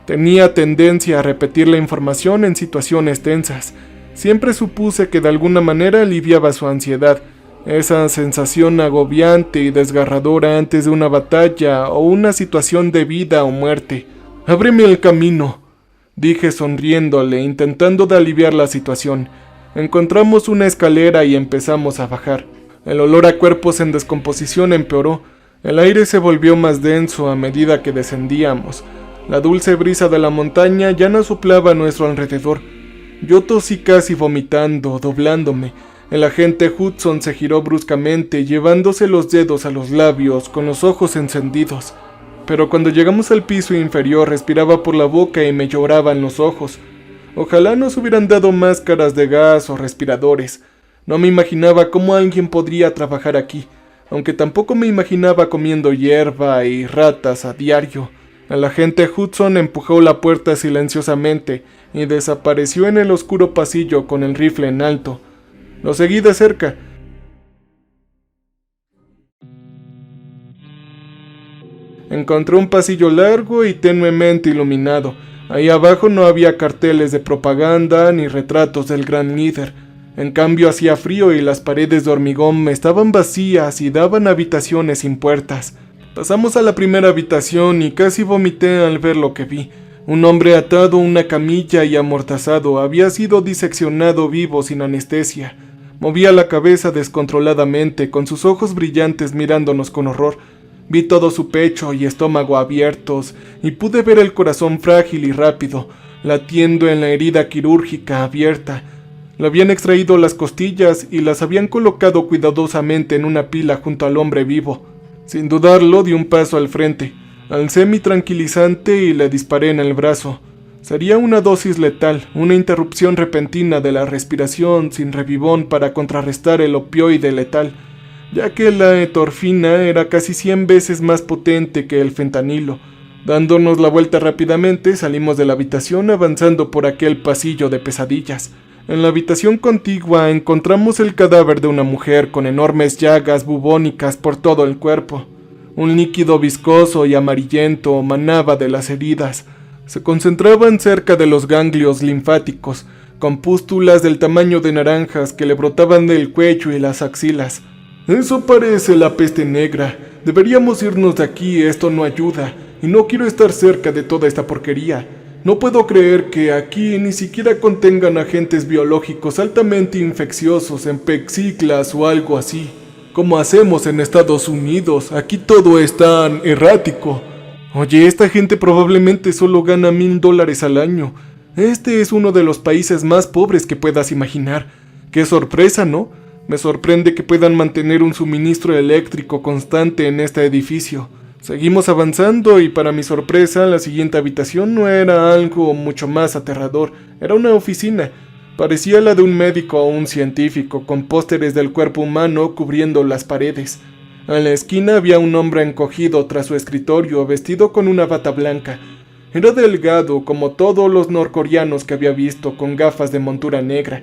Tenía tendencia a repetir la información en situaciones tensas. Siempre supuse que de alguna manera aliviaba su ansiedad, esa sensación agobiante y desgarradora antes de una batalla o una situación de vida o muerte. «Ábreme el camino», dije sonriéndole, intentando de aliviar la situación. Encontramos una escalera y empezamos a bajar. El olor a cuerpos en descomposición empeoró. El aire se volvió más denso a medida que descendíamos. La dulce brisa de la montaña ya no soplaba a nuestro alrededor. Yo tosí casi vomitando, doblándome. El agente Hudson se giró bruscamente, llevándose los dedos a los labios, con los ojos encendidos. Pero cuando llegamos al piso inferior respiraba por la boca y me lloraban los ojos. Ojalá nos hubieran dado máscaras de gas o respiradores. No me imaginaba cómo alguien podría trabajar aquí, aunque tampoco me imaginaba comiendo hierba y ratas a diario. El agente Hudson empujó la puerta silenciosamente y desapareció en el oscuro pasillo con el rifle en alto. Lo seguí de cerca. Encontré un pasillo largo y tenuemente iluminado. Ahí abajo no había carteles de propaganda ni retratos del gran líder. En cambio hacía frío y las paredes de hormigón estaban vacías y daban a habitaciones sin puertas. Pasamos a la primera habitación y casi vomité al ver lo que vi. Un hombre atado a una camilla y amordazado había sido diseccionado vivo sin anestesia. Movía la cabeza descontroladamente, con sus ojos brillantes mirándonos con horror. Vi todo su pecho y estómago abiertos y pude ver el corazón frágil y rápido, latiendo en la herida quirúrgica abierta. Le habían extraído las costillas y las habían colocado cuidadosamente en una pila junto al hombre vivo. Sin dudarlo, di un paso al frente. Alcé mi tranquilizante y le disparé en el brazo. Sería una dosis letal, una interrupción repentina de la respiración sin revivón para contrarrestar el opioide letal, ya que la etorfina era casi 100 veces más potente que el fentanilo. Dándonos la vuelta rápidamente, salimos de la habitación avanzando por aquel pasillo de pesadillas. En la habitación contigua encontramos el cadáver de una mujer con enormes llagas bubónicas por todo el cuerpo. Un líquido viscoso y amarillento manaba de las heridas. Se concentraban cerca de los ganglios linfáticos, con pústulas del tamaño de naranjas que le brotaban del cuello y las axilas. «Eso parece la peste negra. Deberíamos irnos de aquí, esto no ayuda, y no quiero estar cerca de toda esta porquería. No puedo creer que aquí ni siquiera contengan agentes biológicos altamente infecciosos en pexiclas o algo así. Como hacemos en Estados Unidos, aquí todo es tan errático. Oye, esta gente probablemente solo gana $1000 al año. Este es uno de los países más pobres que puedas imaginar. Qué sorpresa, ¿no? Me sorprende que puedan mantener un suministro eléctrico constante en este edificio». Seguimos avanzando y para mi sorpresa la siguiente habitación no era algo mucho más aterrador, era una oficina. Parecía la de un médico o un científico, con pósteres del cuerpo humano cubriendo las paredes. En la esquina había un hombre encogido tras su escritorio, vestido con una bata blanca. Era delgado, como todos los norcoreanos que había visto, con gafas de montura negra.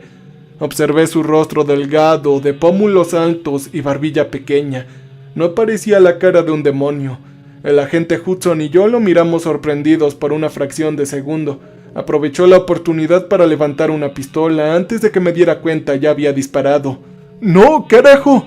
Observé su rostro delgado, de pómulos altos y barbilla pequeña. No parecía la cara de un demonio. El agente Hudson y yo lo miramos sorprendidos por una fracción de segundo. Aprovechó la oportunidad para levantar una pistola. Antes de que me diera cuenta ya había disparado. ¡No, carajo!,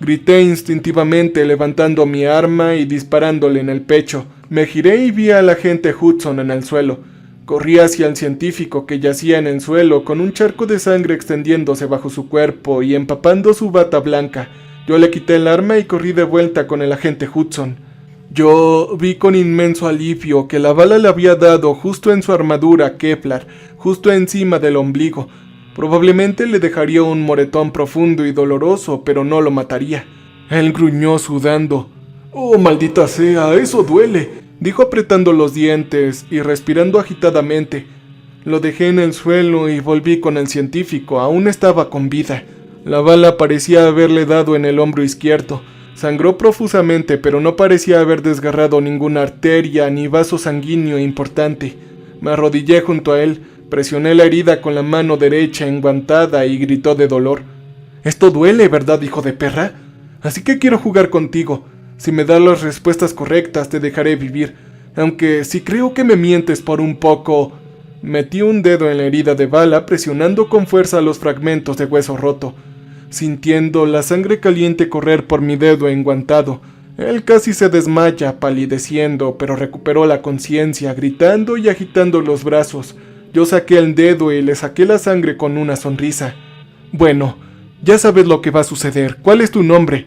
grité instintivamente, levantando mi arma y disparándole en el pecho. Me giré y vi al agente Hudson en el suelo. Corrí hacia el científico que yacía en el suelo con un charco de sangre extendiéndose bajo su cuerpo y empapando su bata blanca. Yo le quité el arma y corrí de vuelta con el agente Hudson. Yo vi con inmenso alivio que la bala le había dado justo en su armadura Kevlar, justo encima del ombligo. Probablemente le dejaría un moretón profundo y doloroso, pero no lo mataría. Él gruñó sudando. «Oh, maldita sea, eso duele», dijo apretando los dientes y respirando agitadamente. Lo dejé en el suelo y volví con el científico, aún estaba con vida. La bala parecía haberle dado en el hombro izquierdo. Sangró profusamente, pero no parecía haber desgarrado ninguna arteria ni vaso sanguíneo importante. Me arrodillé junto a él, presioné la herida con la mano derecha enguantada y gritó de dolor. «Esto duele, ¿verdad, hijo de perra? Así que quiero jugar contigo. Si me das las respuestas correctas, te dejaré vivir. Aunque si creo que me mientes por un poco...» Metí un dedo en la herida de bala, presionando con fuerza los fragmentos de hueso roto. Sintiendo la sangre caliente correr por mi dedo enguantado, él casi se desmaya, palideciendo, pero recuperó la conciencia, gritando y agitando los brazos. Yo saqué el dedo y le saqué la sangre con una sonrisa. «Bueno, ya sabes lo que va a suceder. ¿Cuál es tu nombre?»,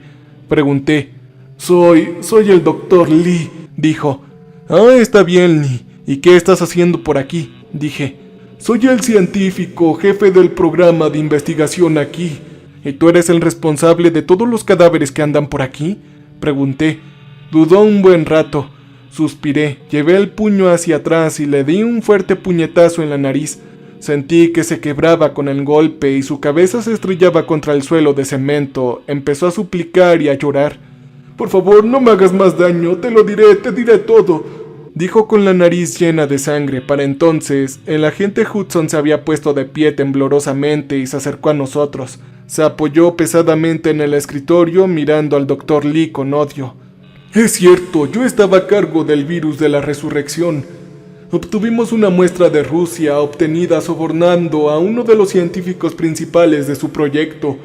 pregunté. Soy el Dr. Lee», dijo. «Ah, está bien, Lee. ¿Y qué estás haciendo por aquí?», dije. «Soy el científico, jefe del programa de investigación aquí». «¿Y tú eres el responsable de todos los cadáveres que andan por aquí?», pregunté. Dudó un buen rato. Suspiré, llevé el puño hacia atrás y le di un fuerte puñetazo en la nariz. Sentí que se quebraba con el golpe y su cabeza se estrellaba contra el suelo de cemento. Empezó a suplicar y a llorar. «Por favor, no me hagas más daño, te diré todo», dijo con la nariz llena de sangre. Para entonces, el agente Hudson se había puesto de pie temblorosamente y se acercó a nosotros. Se apoyó pesadamente en el escritorio mirando al Dr. Lee con odio. «Es cierto, yo estaba a cargo del virus de la resurrección. Obtuvimos una muestra de Rusia obtenida sobornando a uno de los científicos principales de su proyecto,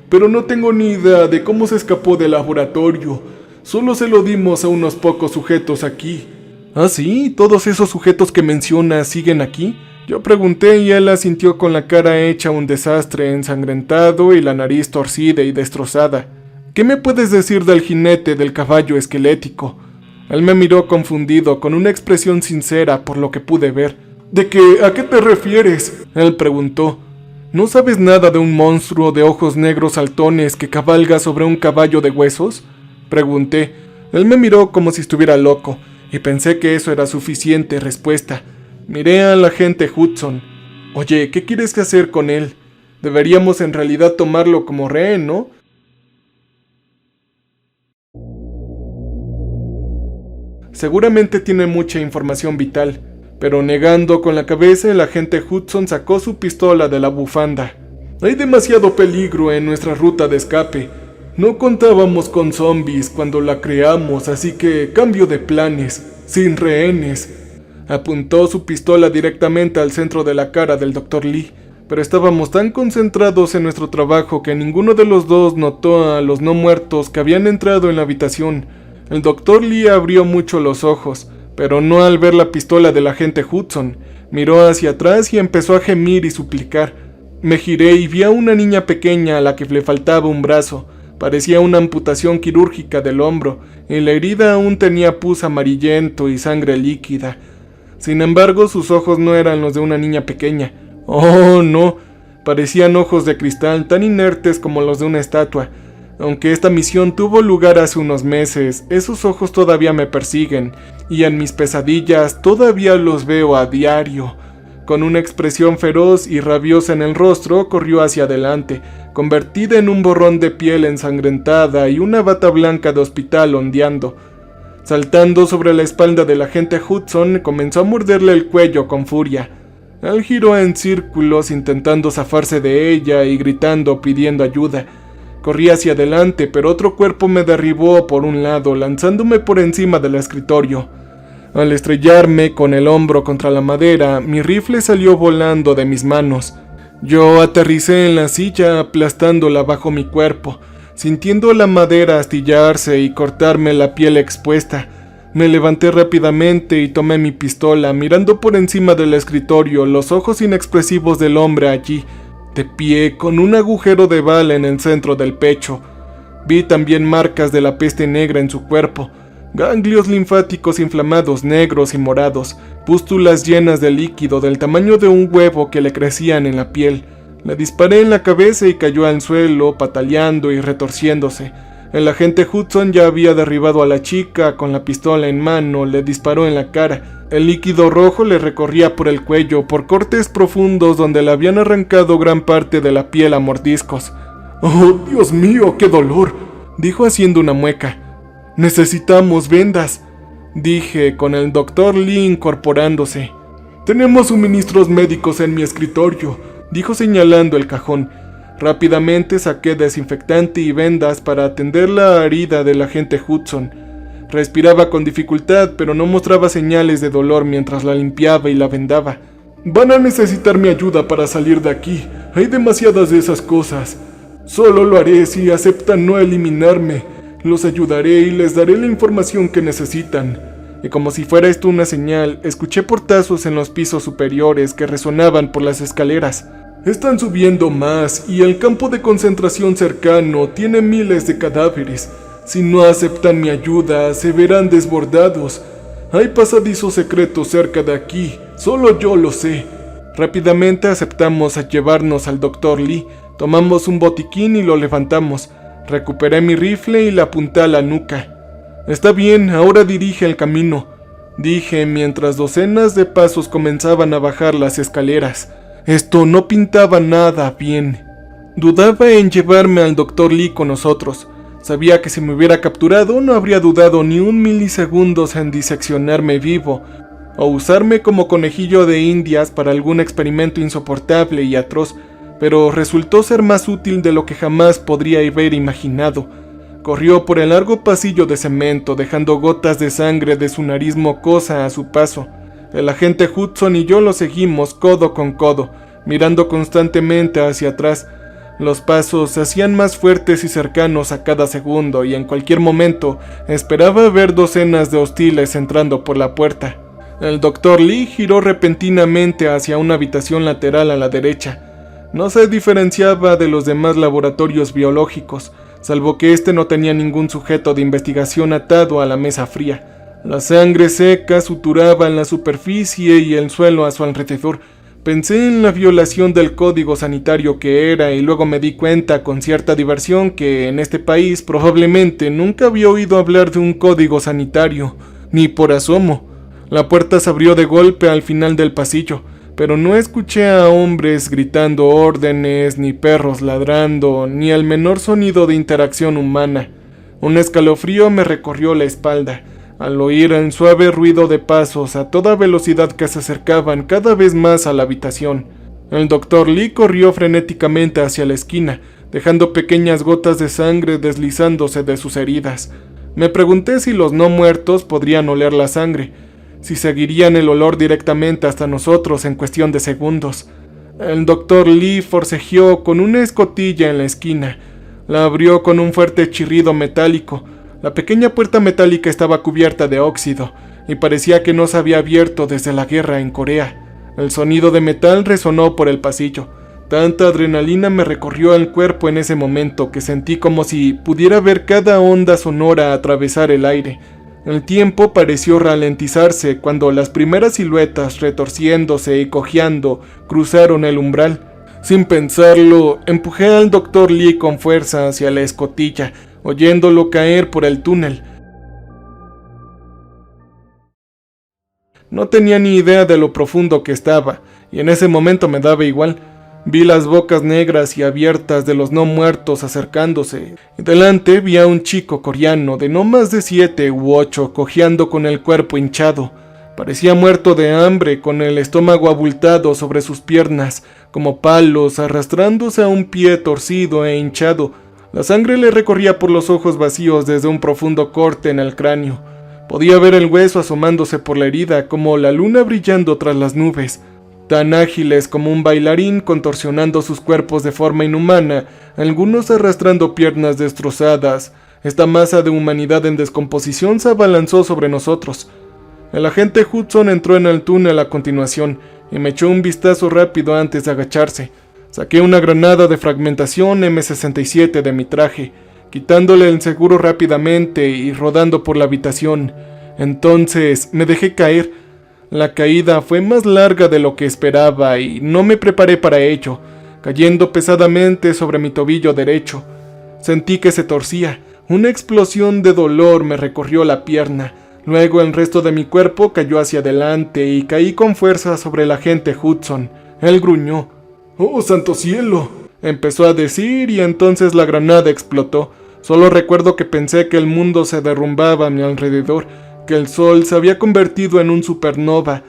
pero no tengo ni idea de cómo se escapó del laboratorio. Solo se lo dimos a unos pocos sujetos aquí». «¿Ah, sí? ¿Todos esos sujetos que mencionas siguen aquí?», yo pregunté y él asintió con la cara hecha un desastre, ensangrentado y la nariz torcida y destrozada. «¿Qué me puedes decir del jinete del caballo esquelético?». Él me miró confundido, con una expresión sincera por lo que pude ver. ¿A qué te refieres?», él preguntó. «¿No sabes nada de un monstruo de ojos negros saltones que cabalga sobre un caballo de huesos?», pregunté. Él me miró como si estuviera loco, y pensé que eso era suficiente respuesta. Miré al agente Hudson. «Oye, ¿qué quieres hacer con él? Deberíamos en realidad tomarlo como rehén, ¿no?». «Seguramente tiene mucha información vital», pero negando con la cabeza, el agente Hudson sacó su pistola de la bufanda. «Hay demasiado peligro en nuestra ruta de escape. No contábamos con zombies cuando la creamos, así que cambio de planes, sin rehenes». Apuntó su pistola directamente al centro de la cara del Dr. Lee, pero estábamos tan concentrados en nuestro trabajo que ninguno de los dos notó a los no muertos que habían entrado en la habitación. El Dr. Lee abrió mucho los ojos, pero no al ver la pistola del agente Hudson. Miró hacia atrás y empezó a gemir y suplicar. Me giré y vi a una niña pequeña a la que le faltaba un brazo. Parecía una amputación quirúrgica del hombro, y la herida aún tenía pus amarillento y sangre líquida. Sin embargo, sus ojos no eran los de una niña pequeña. Oh, no, parecían ojos de cristal tan inertes como los de una estatua. Aunque esta misión tuvo lugar hace unos meses, esos ojos todavía me persiguen, y en mis pesadillas todavía los veo a diario. Con una expresión feroz y rabiosa en el rostro, corrió hacia adelante, convertida en un borrón de piel ensangrentada y una bata blanca de hospital ondeando. Saltando sobre la espalda del agente Hudson, comenzó a morderle el cuello con furia. Él giró en círculos intentando zafarse de ella y gritando pidiendo ayuda. Corrí hacia adelante, pero otro cuerpo me derribó por un lado, lanzándome por encima del escritorio. Al estrellarme con el hombro contra la madera, mi rifle salió volando de mis manos. Yo aterricé en la silla aplastándola bajo mi cuerpo, sintiendo la madera astillarse y cortarme la piel expuesta. Me levanté rápidamente y tomé mi pistola, mirando por encima del escritorio los ojos inexpresivos del hombre allí, de pie, con un agujero de bala en el centro del pecho. Vi también marcas de la peste negra en su cuerpo, ganglios linfáticos inflamados negros y morados, pústulas llenas de líquido del tamaño de un huevo que le crecían en la piel. Le disparé en la cabeza y cayó al suelo, pataleando y retorciéndose. El agente Hudson ya había derribado a la chica con la pistola en mano, le disparó en la cara. El líquido rojo le recorría por el cuello, por cortes profundos donde le habían arrancado gran parte de la piel a mordiscos. Oh, Dios mío, qué dolor, dijo haciendo una mueca. Necesitamos vendas, dije con el doctor Lee incorporándose. Tenemos suministros médicos en mi escritorio, dijo señalando el cajón. Rápidamente saqué desinfectante y vendas para atender la herida del agente Hudson. Respiraba con dificultad, pero no mostraba señales de dolor mientras la limpiaba y la vendaba. Van a necesitar mi ayuda para salir de aquí. Hay demasiadas de esas cosas. Solo lo haré si aceptan no eliminarme. Los ayudaré y les daré la información que necesitan. Y como si fuera esto una señal, escuché portazos en los pisos superiores que resonaban por las escaleras. Están subiendo más y el campo de concentración cercano tiene miles de cadáveres. Si no aceptan mi ayuda, se verán desbordados. Hay pasadizos secretos cerca de aquí, solo yo lo sé. Rápidamente aceptamos a llevarnos al Dr. Lee. Tomamos un botiquín y lo levantamos. Recuperé mi rifle y le apunté a la nuca. Está bien, ahora dirige el camino, dije mientras docenas de pasos comenzaban a bajar las escaleras. Esto no pintaba nada bien. Dudaba en llevarme al Dr. Lee con nosotros. Sabía que si me hubiera capturado no habría dudado ni un milisegundos en diseccionarme vivo o usarme como conejillo de indias para algún experimento insoportable y atroz, pero resultó ser más útil de lo que jamás podría haber imaginado. Corrió por el largo pasillo de cemento, dejando gotas de sangre de su nariz mocosa a su paso. El agente Hudson y yo lo seguimos codo con codo, mirando constantemente hacia atrás. Los pasos se hacían más fuertes y cercanos a cada segundo, y en cualquier momento esperaba ver docenas de hostiles entrando por la puerta. El Dr. Lee giró repentinamente hacia una habitación lateral a la derecha. No se diferenciaba de los demás laboratorios biológicos, salvo que este no tenía ningún sujeto de investigación atado a la mesa fría. La sangre seca suturaba en la superficie y el suelo a su alrededor. Pensé en la violación del código sanitario que era y luego me di cuenta con cierta diversión que en este país probablemente nunca había oído hablar de un código sanitario, ni por asomo. La puerta se abrió de golpe al final del pasillo, pero no escuché a hombres gritando órdenes, ni perros ladrando, ni el menor sonido de interacción humana. Un escalofrío me recorrió la espalda al oír el suave ruido de pasos a toda velocidad que se acercaban cada vez más a la habitación. El Dr. Lee corrió frenéticamente hacia la esquina, dejando pequeñas gotas de sangre deslizándose de sus heridas. Me pregunté si los no muertos podrían oler la sangre, si seguirían el olor directamente hasta nosotros en cuestión de segundos. El Dr. Lee forcejeó con una escotilla en la esquina. La abrió con un fuerte chirrido metálico. La pequeña puerta metálica estaba cubierta de óxido y parecía que no se había abierto desde la guerra en Corea. El sonido de metal resonó por el pasillo. Tanta adrenalina me recorrió el cuerpo en ese momento que sentí como si pudiera ver cada onda sonora atravesar el aire. El tiempo pareció ralentizarse cuando las primeras siluetas, retorciéndose y cojeando, cruzaron el umbral. Sin pensarlo, empujé al Dr. Lee con fuerza hacia la escotilla, oyéndolo caer por el túnel. No tenía ni idea de lo profundo que estaba, y en ese momento me daba igual. Vi las bocas negras y abiertas de los no muertos acercándose, y delante vi a un chico coreano de no más de 7 u 8 cojeando con el cuerpo hinchado. Parecía muerto de hambre, con el estómago abultado sobre sus piernas, como palos, arrastrándose a un pie torcido e hinchado. La sangre le recorría por los ojos vacíos desde un profundo corte en el cráneo. Podía ver el hueso asomándose por la herida, como la luna brillando tras las nubes. Tan ágiles como un bailarín contorsionando sus cuerpos de forma inhumana, algunos arrastrando piernas destrozadas. Esta masa de humanidad en descomposición se abalanzó sobre nosotros. El agente Hudson entró en el túnel a continuación y me echó un vistazo rápido antes de agacharse. Saqué una granada de fragmentación M67 de mi traje, quitándole el seguro rápidamente y rodando por la habitación. Entonces me dejé caer. La caída fue más larga de lo que esperaba y no me preparé para ello, cayendo pesadamente sobre mi tobillo derecho. Sentí que se torcía. Una explosión de dolor me recorrió la pierna. Luego el resto de mi cuerpo cayó hacia adelante y caí con fuerza sobre el agente Hudson. Él gruñó. «¡Oh, santo cielo!», empezó a decir y entonces la granada explotó. Solo recuerdo que pensé que el mundo se derrumbaba a mi alrededor, que el sol se había convertido en un supernova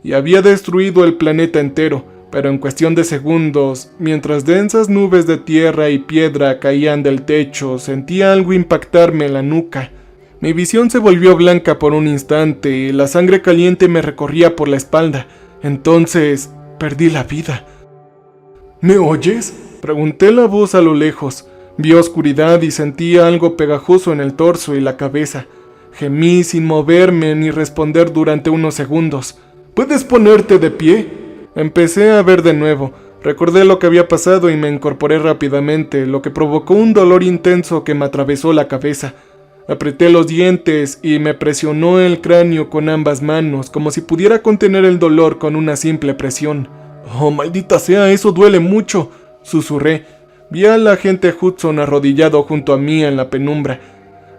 y había destruido el planeta entero, pero en cuestión de segundos, mientras densas nubes de tierra y piedra caían del techo, sentía algo impactarme en la nuca. Mi visión se volvió blanca por un instante y la sangre caliente me recorría por la espalda. Entonces, perdí la vida. ¿Me oyes?, pregunté la voz a lo lejos. Vi oscuridad y sentí algo pegajoso en el torso y la cabeza. Gemí sin moverme ni responder durante unos segundos. ¿Puedes ponerte de pie? Empecé a ver de nuevo. Recordé lo que había pasado y me incorporé rápidamente, lo que provocó un dolor intenso que me atravesó la cabeza. Apreté los dientes y me presionó el cráneo con ambas manos, como si pudiera contener el dolor con una simple presión. «Oh, maldita sea, eso duele mucho», susurré. Vi al agente Hudson arrodillado junto a mí en la penumbra.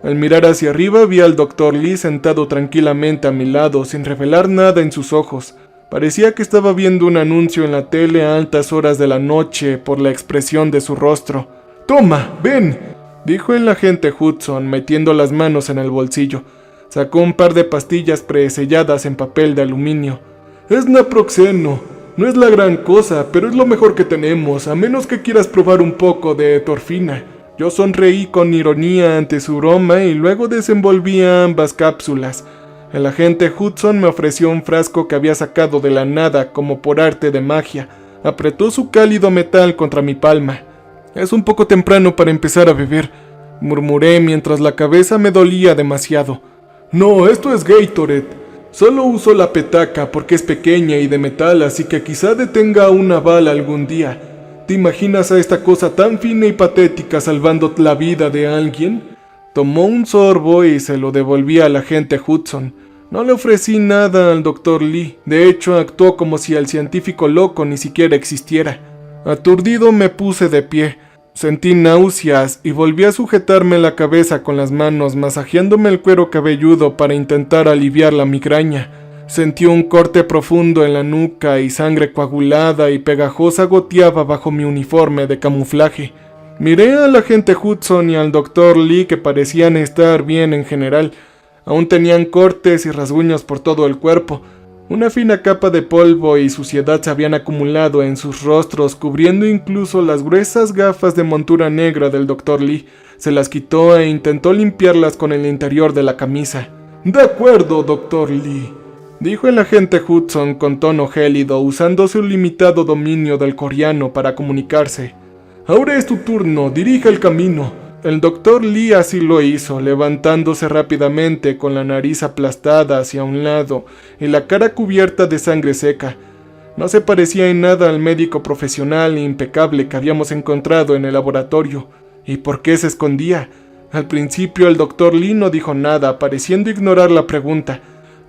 Al mirar hacia arriba vi al Dr. Lee sentado tranquilamente a mi lado, sin revelar nada en sus ojos. Parecía que estaba viendo un anuncio en la tele a altas horas de la noche por la expresión de su rostro. «Toma, ven», dijo el agente Hudson, metiendo las manos en el bolsillo. Sacó un par de pastillas preselladas en papel de aluminio. «Es naproxeno. No es la gran cosa, pero es lo mejor que tenemos, a menos que quieras probar un poco de torfina». Yo sonreí con ironía ante su broma y luego desenvolví ambas cápsulas. El agente Hudson me ofreció un frasco que había sacado de la nada como por arte de magia. Apretó su cálido metal contra mi palma. «Es un poco temprano para empezar a beber», murmuré mientras la cabeza me dolía demasiado. «No, esto es Gatorade. Solo uso la petaca porque es pequeña y de metal, así que quizá detenga una bala algún día. ¿Te imaginas a esta cosa tan fina y patética salvando la vida de alguien?» Tomó un sorbo y se lo devolví al agente Hudson. No le ofrecí nada al Dr. Lee. De hecho, actuó como si el científico loco ni siquiera existiera. Aturdido me puse de pie. Sentí náuseas y volví a sujetarme la cabeza con las manos, masajeándome el cuero cabelludo para intentar aliviar la migraña. Sentí un corte profundo en la nuca y sangre coagulada y pegajosa goteaba bajo mi uniforme de camuflaje. Miré al agente Hudson y al Dr. Lee, que parecían estar bien en general. Aún tenían cortes y rasguños por todo el cuerpo. Una fina capa de polvo y suciedad se habían acumulado en sus rostros, cubriendo incluso las gruesas gafas de montura negra del Dr. Lee. Se las quitó e intentó limpiarlas con el interior de la camisa. «De acuerdo, Dr. Lee», dijo el agente Hudson con tono gélido, usando su limitado dominio del coreano para comunicarse. «Ahora es tu turno, dirige el camino». El Dr. Lee así lo hizo, levantándose rápidamente con la nariz aplastada hacia un lado y la cara cubierta de sangre seca. No se parecía en nada al médico profesional e impecable que habíamos encontrado en el laboratorio. ¿Y por qué se escondía? Al principio el Dr. Lee no dijo nada, pareciendo ignorar la pregunta.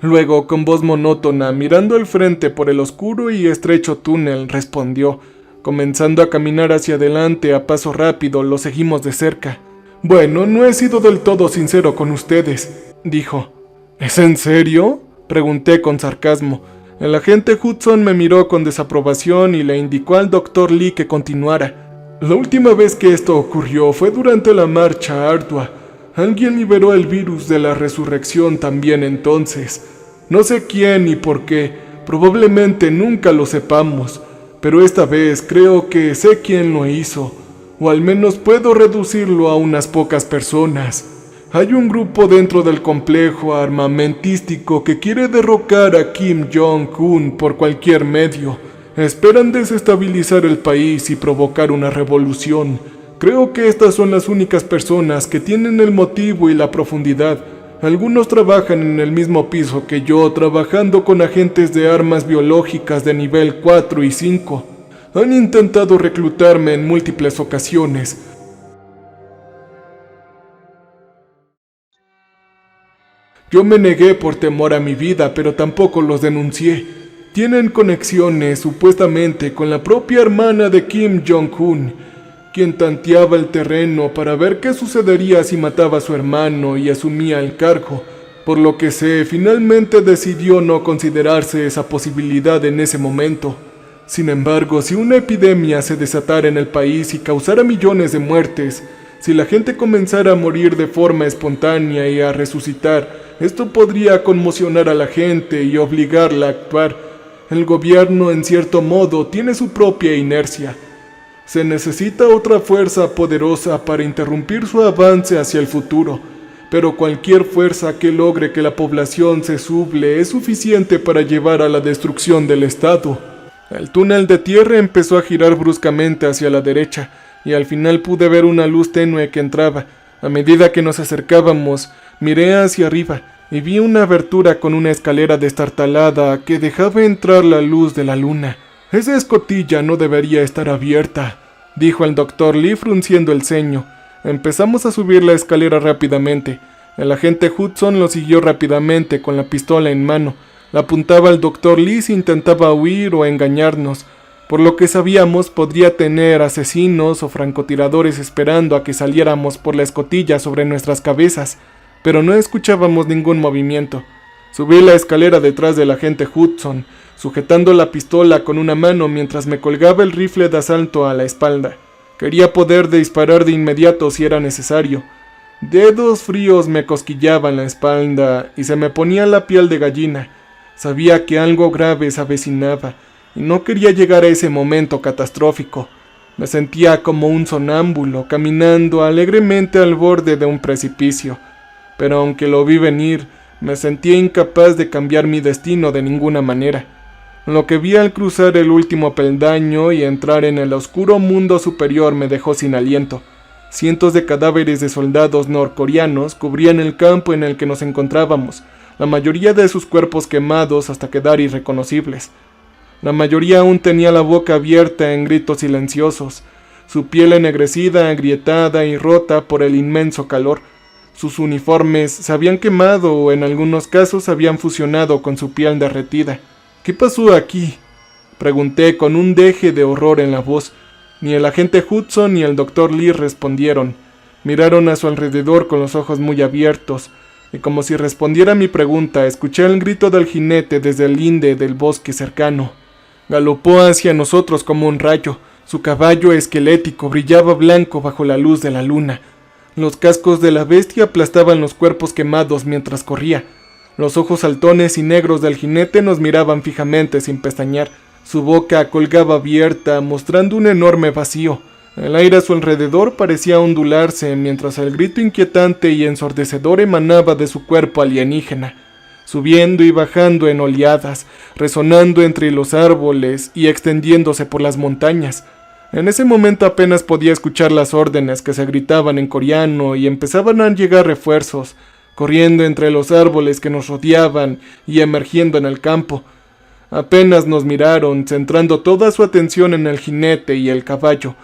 Luego, con voz monótona, mirando al frente por el oscuro y estrecho túnel, respondió. Comenzando a caminar hacia adelante a paso rápido, lo seguimos de cerca. «Bueno, no he sido del todo sincero con ustedes», dijo. «¿Es en serio?», pregunté con sarcasmo. El agente Hudson me miró con desaprobación y le indicó al Dr. Lee que continuara. «La última vez que esto ocurrió fue durante la marcha ardua. Alguien liberó el virus de la resurrección también entonces. No sé quién ni por qué, probablemente nunca lo sepamos. Pero esta vez creo que sé quién lo hizo, o al menos puedo reducirlo a unas pocas personas. Hay un grupo dentro del complejo armamentístico que quiere derrocar a Kim Jong-un por cualquier medio. Esperan desestabilizar el país y provocar una revolución. Creo que estas son las únicas personas que tienen el motivo y la profundidad. Algunos trabajan en el mismo piso que yo, trabajando con agentes de armas biológicas de nivel 4 y 5. Han intentado reclutarme en múltiples ocasiones. Yo me negué por temor a mi vida, pero tampoco los denuncié. Tienen conexiones, supuestamente, con la propia hermana de Kim Jong-un, quien tanteaba el terreno para ver qué sucedería si mataba a su hermano y asumía el cargo, por lo que finalmente decidió no considerarse esa posibilidad en ese momento. Sin embargo, si una epidemia se desatara en el país y causara millones de muertes, si la gente comenzara a morir de forma espontánea y a resucitar, esto podría conmocionar a la gente y obligarla a actuar. El gobierno, en cierto modo, tiene su propia inercia. Se necesita otra fuerza poderosa para interrumpir su avance hacia el futuro, pero cualquier fuerza que logre que la población se suble es suficiente para llevar a la destrucción del Estado. El túnel de tierra empezó a girar bruscamente hacia la derecha, y al final pude ver una luz tenue que entraba. A medida que nos acercábamos, miré hacia arriba y vi una abertura con una escalera destartalada que dejaba entrar la luz de la luna. «Esa escotilla no debería estar abierta», dijo el Dr. Lee frunciendo el ceño. Empezamos a subir la escalera rápidamente. El agente Hudson lo siguió rápidamente con la pistola en mano. La apuntaba al Dr. Lee si intentaba huir o engañarnos. Por lo que sabíamos, podría tener asesinos o francotiradores esperando a que saliéramos por la escotilla sobre nuestras cabezas, pero no escuchábamos ningún movimiento. Subí la escalera detrás del agente Hudson, sujetando la pistola con una mano mientras me colgaba el rifle de asalto a la espalda. Quería poder disparar de inmediato si era necesario. Dedos fríos me cosquillaban la espalda y se me ponía la piel de gallina. Sabía que algo grave se avecinaba y no quería llegar a ese momento catastrófico. Me sentía como un sonámbulo caminando alegremente al borde de un precipicio, pero aunque lo vi venir, me sentía incapaz de cambiar mi destino de ninguna manera. Lo que vi al cruzar el último peldaño y entrar en el oscuro mundo superior me dejó sin aliento. Cientos de cadáveres de soldados norcoreanos cubrían el campo en el que nos encontrábamos, la mayoría de sus cuerpos quemados hasta quedar irreconocibles. La mayoría aún tenía la boca abierta en gritos silenciosos, su piel ennegrecida, agrietada y rota por el inmenso calor. Sus uniformes se habían quemado o en algunos casos habían fusionado con su piel derretida. «¿Qué pasó aquí?», pregunté con un deje de horror en la voz. Ni el agente Hudson ni el Dr. Lee respondieron. Miraron a su alrededor con los ojos muy abiertos, y como si respondiera a mi pregunta, escuché el grito del jinete desde el linde del bosque cercano. Galopó hacia nosotros como un rayo. Su caballo esquelético brillaba blanco bajo la luz de la luna. Los cascos de la bestia aplastaban los cuerpos quemados mientras corría. Los ojos saltones y negros del jinete nos miraban fijamente sin pestañear. Su boca colgaba abierta, mostrando un enorme vacío. El aire a su alrededor parecía ondularse, mientras el grito inquietante y ensordecedor emanaba de su cuerpo alienígena, subiendo y bajando en oleadas, resonando entre los árboles y extendiéndose por las montañas. En ese momento apenas podía escuchar las órdenes que se gritaban en coreano y empezaban a llegar refuerzos, corriendo entre los árboles que nos rodeaban y emergiendo en el campo. Apenas nos miraron, centrando toda su atención en el jinete y el caballo.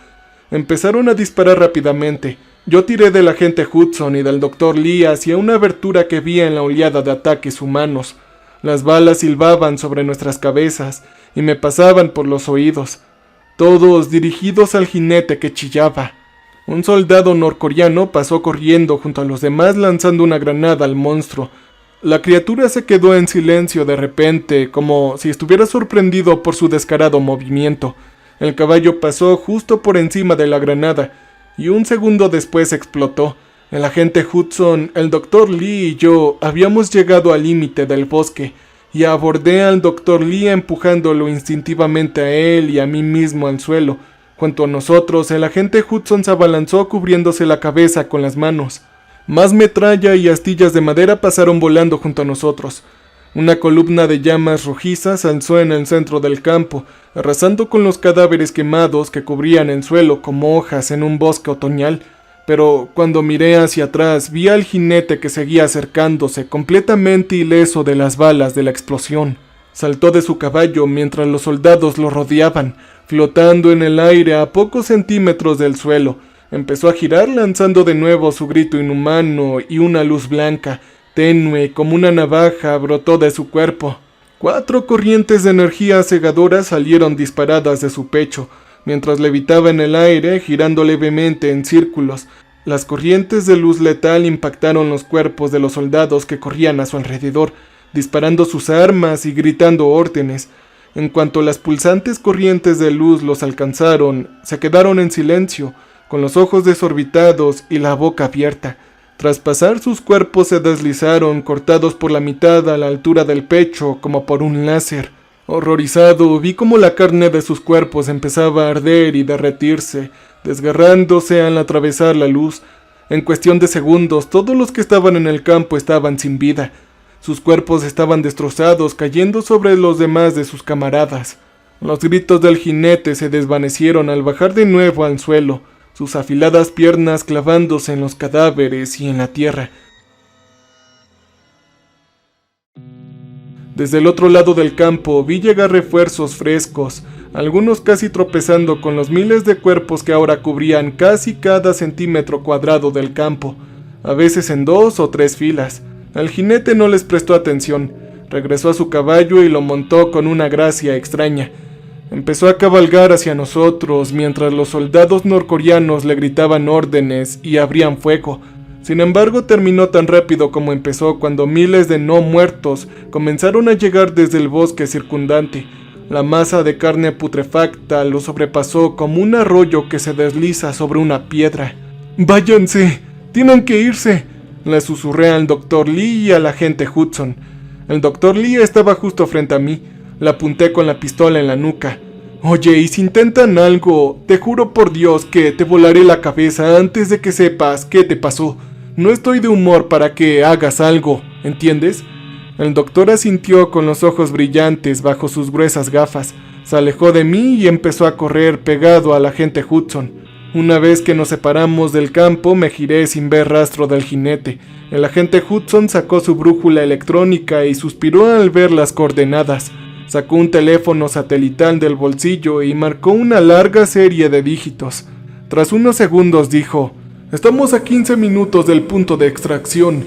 Empezaron a disparar rápidamente. Yo tiré del agente Hudson y del Dr. Lee hacia una abertura que vi en la oleada de ataques humanos. Las balas silbaban sobre nuestras cabezas y me pasaban por los oídos, todos dirigidos al jinete que chillaba. Un soldado norcoreano pasó corriendo junto a los demás lanzando una granada al monstruo. La criatura se quedó en silencio de repente, como si estuviera sorprendido por su descarado movimiento. El caballo pasó justo por encima de la granada, y un segundo después explotó. El agente Hudson, el Dr. Lee y yo habíamos llegado al límite del bosque, y abordé al Dr. Lee empujándolo instintivamente a él y a mí mismo al suelo. Junto a nosotros, el agente Hudson se abalanzó cubriéndose la cabeza con las manos. Más metralla y astillas de madera pasaron volando junto a nosotros. Una columna de llamas rojizas se alzó en el centro del campo, arrasando con los cadáveres quemados que cubrían el suelo como hojas en un bosque otoñal. Pero cuando miré hacia atrás, vi al jinete que seguía acercándose, completamente ileso de las balas de la explosión. Saltó de su caballo mientras los soldados lo rodeaban, flotando en el aire a pocos centímetros del suelo. Empezó a girar lanzando de nuevo su grito inhumano y una luz blanca, tenue como una navaja, brotó de su cuerpo. 4 corrientes de energía cegadoras salieron disparadas de su pecho, mientras levitaba en el aire, girando levemente en círculos. Las corrientes de luz letal impactaron los cuerpos de los soldados que corrían a su alrededor, disparando sus armas y gritando órdenes. En cuanto las pulsantes corrientes de luz los alcanzaron, se quedaron en silencio, con los ojos desorbitados y la boca abierta. Tras pasar, sus cuerpos se deslizaron, cortados por la mitad a la altura del pecho, como por un láser. Horrorizado, vi cómo la carne de sus cuerpos empezaba a arder y derretirse, desgarrándose al atravesar la luz. En cuestión de segundos, todos los que estaban en el campo estaban sin vida. Sus cuerpos estaban destrozados, cayendo sobre los demás de sus camaradas. Los gritos del jinete se desvanecieron al bajar de nuevo al suelo, sus afiladas piernas clavándose en los cadáveres y en la tierra. Desde el otro lado del campo vi llegar refuerzos frescos, algunos casi tropezando con los miles de cuerpos que ahora cubrían casi cada centímetro cuadrado del campo, a veces en 2 o 3 filas. El jinete no les prestó atención, regresó a su caballo y lo montó con una gracia extraña. Empezó a cabalgar hacia nosotros mientras los soldados norcoreanos le gritaban órdenes y abrían fuego. Sin embargo, terminó tan rápido como empezó cuando miles de no muertos comenzaron a llegar desde el bosque circundante. La masa de carne putrefacta lo sobrepasó como un arroyo que se desliza sobre una piedra. «¡Váyanse! ¡Tienen que irse!», le susurré al Dr. Lee y al agente Hudson. El Dr. Lee estaba justo frente a mí. Le apunté con la pistola en la nuca. «Oye, y si intentan algo, te juro por Dios que te volaré la cabeza antes de que sepas qué te pasó. No estoy de humor para que hagas algo, ¿entiendes?». El doctor asintió con los ojos brillantes bajo sus gruesas gafas. Se alejó de mí y empezó a correr pegado al agente Hudson. Una vez que nos separamos del campo, me giré sin ver rastro del jinete. El agente Hudson sacó su brújula electrónica y suspiró al ver las coordenadas. Sacó un teléfono satelital del bolsillo y marcó una larga serie de dígitos. Tras unos segundos dijo: «Estamos a 15 minutos del punto de extracción.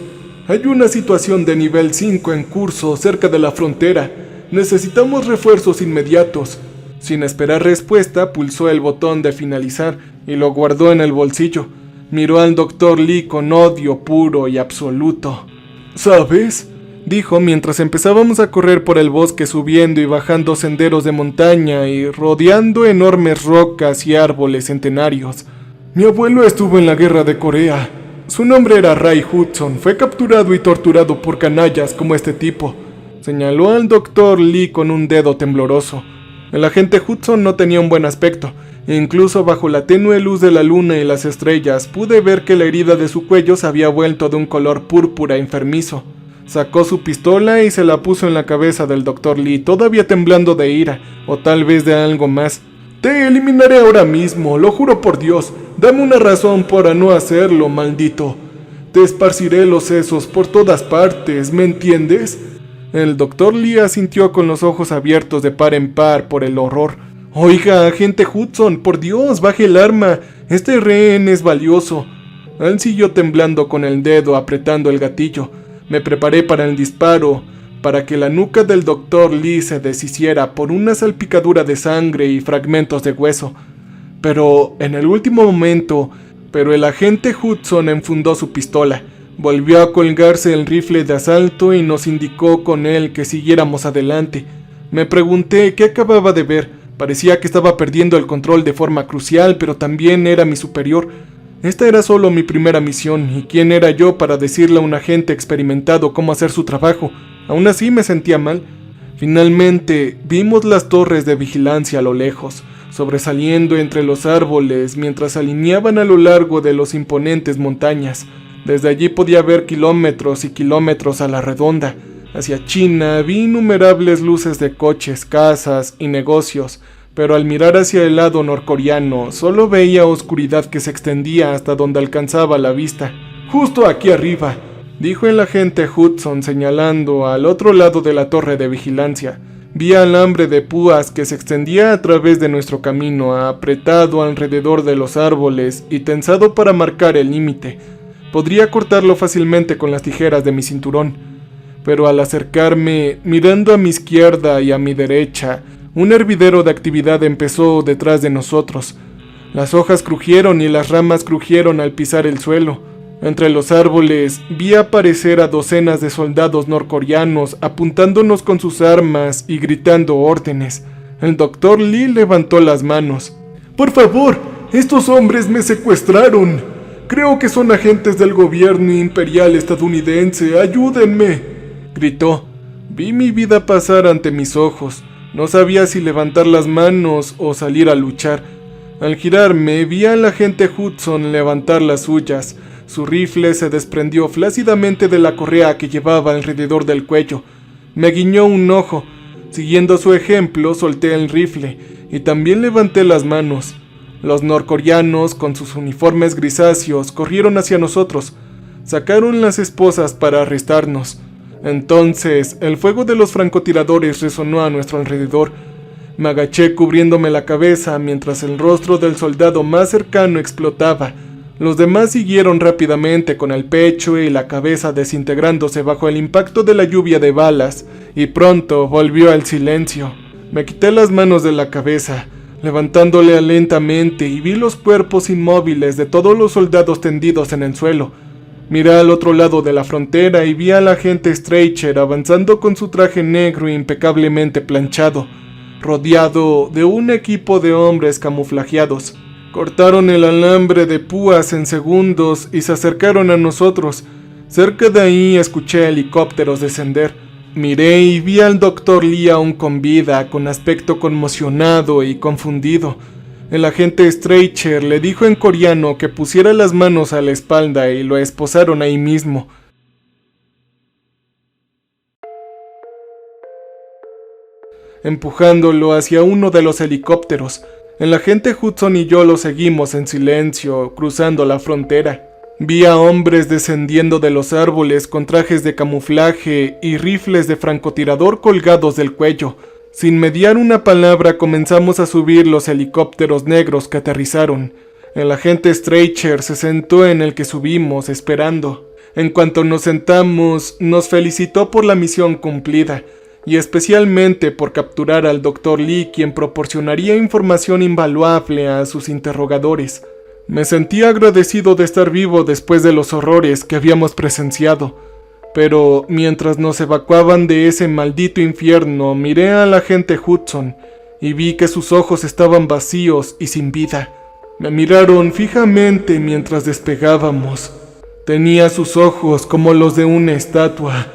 Hay una situación de nivel 5 en curso cerca de la frontera. Necesitamos refuerzos inmediatos». Sin esperar respuesta, pulsó el botón de finalizar y lo guardó en el bolsillo. Miró al Dr. Lee con odio puro y absoluto. «¿Sabes?», dijo mientras empezábamos a correr por el bosque, subiendo y bajando senderos de montaña y rodeando enormes rocas y árboles centenarios. «Mi abuelo estuvo en la guerra de Corea. Su nombre era Ray Hudson. Fue capturado y torturado por canallas como este tipo», señaló al Dr. Lee con un dedo tembloroso. El agente Hudson no tenía un buen aspecto. Incluso bajo la tenue luz de la luna y las estrellas, pude ver que la herida de su cuello se había vuelto de un color púrpura enfermizo. Sacó su pistola y se la puso en la cabeza del Dr. Lee, todavía temblando de ira, o tal vez de algo más. «Te eliminaré ahora mismo, lo juro por Dios. Dame una razón para no hacerlo, maldito. Te esparciré los sesos por todas partes, ¿me entiendes?». El Dr. Lee asintió con los ojos abiertos de par en par por el horror. «Oiga, agente Hudson, por Dios, baje el arma. Este rehén es valioso». Él siguió temblando con el dedo apretando el gatillo. Me preparé para el disparo, para que la nuca del Dr. Lee se deshiciera por una salpicadura de sangre y fragmentos de hueso. Pero en el último momento, el agente Hudson enfundó su pistola, volvió a colgarse el rifle de asalto y nos indicó con él que siguiéramos adelante. Me pregunté qué acababa de ver. Parecía que estaba perdiendo el control de forma crucial, pero también era mi superior. Esta era solo mi primera misión, y quién era yo para decirle a un agente experimentado cómo hacer su trabajo. Aún así me sentía mal. Finalmente vimos las torres de vigilancia a lo lejos, sobresaliendo entre los árboles mientras se alineaban a lo largo de los imponentes montañas. Desde allí podía ver kilómetros y kilómetros a la redonda. Hacia China vi innumerables luces de coches, casas y negocios, pero al mirar hacia el lado norcoreano solo veía oscuridad que se extendía hasta donde alcanzaba la vista. «Justo aquí arriba», dijo el agente Hudson señalando al otro lado de la torre de vigilancia. Vi alambre de púas que se extendía a través de nuestro camino, apretado alrededor de los árboles y tensado para marcar el límite. Podría cortarlo fácilmente con las tijeras de mi cinturón, pero al acercarme, mirando a mi izquierda y a mi derecha, un hervidero de actividad empezó detrás de nosotros. Las hojas crujieron y las ramas crujieron al pisar el suelo. Entre los árboles vi aparecer a docenas de soldados norcoreanos apuntándonos con sus armas y gritando órdenes. El Dr. Lee levantó las manos. «Por favor, estos hombres me secuestraron. Creo que son agentes del gobierno imperial estadounidense. ¡Ayúdenme!», gritó. Vi mi vida pasar ante mis ojos. No sabía si levantar las manos o salir a luchar. Al girarme, vi al agente Hudson levantar las suyas. Su rifle se desprendió flácidamente de la correa que llevaba alrededor del cuello. Me guiñó un ojo. Siguiendo su ejemplo, solté el rifle y también levanté las manos. Los norcoreanos, con sus uniformes grisáceos, corrieron hacia nosotros. Sacaron las esposas para arrestarnos. Entonces, el fuego de los francotiradores resonó a nuestro alrededor. Me agaché cubriéndome la cabeza mientras el rostro del soldado más cercano explotaba. Los demás siguieron rápidamente con el pecho y la cabeza desintegrándose bajo el impacto de la lluvia de balas, y pronto volvió el silencio. Me quité las manos de la cabeza, levantándole lentamente, y vi los cuerpos inmóviles de todos los soldados tendidos en el suelo. Miré al otro lado de la frontera y vi al agente Streicher avanzando con su traje negro impecablemente planchado, rodeado de un equipo de hombres camuflajeados. Cortaron el alambre de púas en segundos y se acercaron a nosotros. Cerca de ahí escuché helicópteros descender. Miré y vi al Dr. Lee aún con vida, con aspecto conmocionado y confundido. El agente Streicher le dijo en coreano que pusiera las manos a la espalda y lo esposaron ahí mismo. Empujándolo hacia uno de los helicópteros. El agente Hudson y yo lo seguimos en silencio, cruzando la frontera. Vi a hombres descendiendo de los árboles con trajes de camuflaje y rifles de francotirador colgados del cuello. Sin mediar una palabra comenzamos a subir los helicópteros negros que aterrizaron. El agente Streicher se sentó en el que subimos, esperando. En cuanto nos sentamos, nos felicitó por la misión cumplida, y especialmente por capturar al Dr. Lee, quien proporcionaría información invaluable a sus interrogadores. Me sentí agradecido de estar vivo después de los horrores que habíamos presenciado, pero mientras nos evacuaban de ese maldito infierno, miré al agente Hudson y vi que sus ojos estaban vacíos y sin vida. Me miraron fijamente mientras despegábamos. Tenía sus ojos como los de una estatua,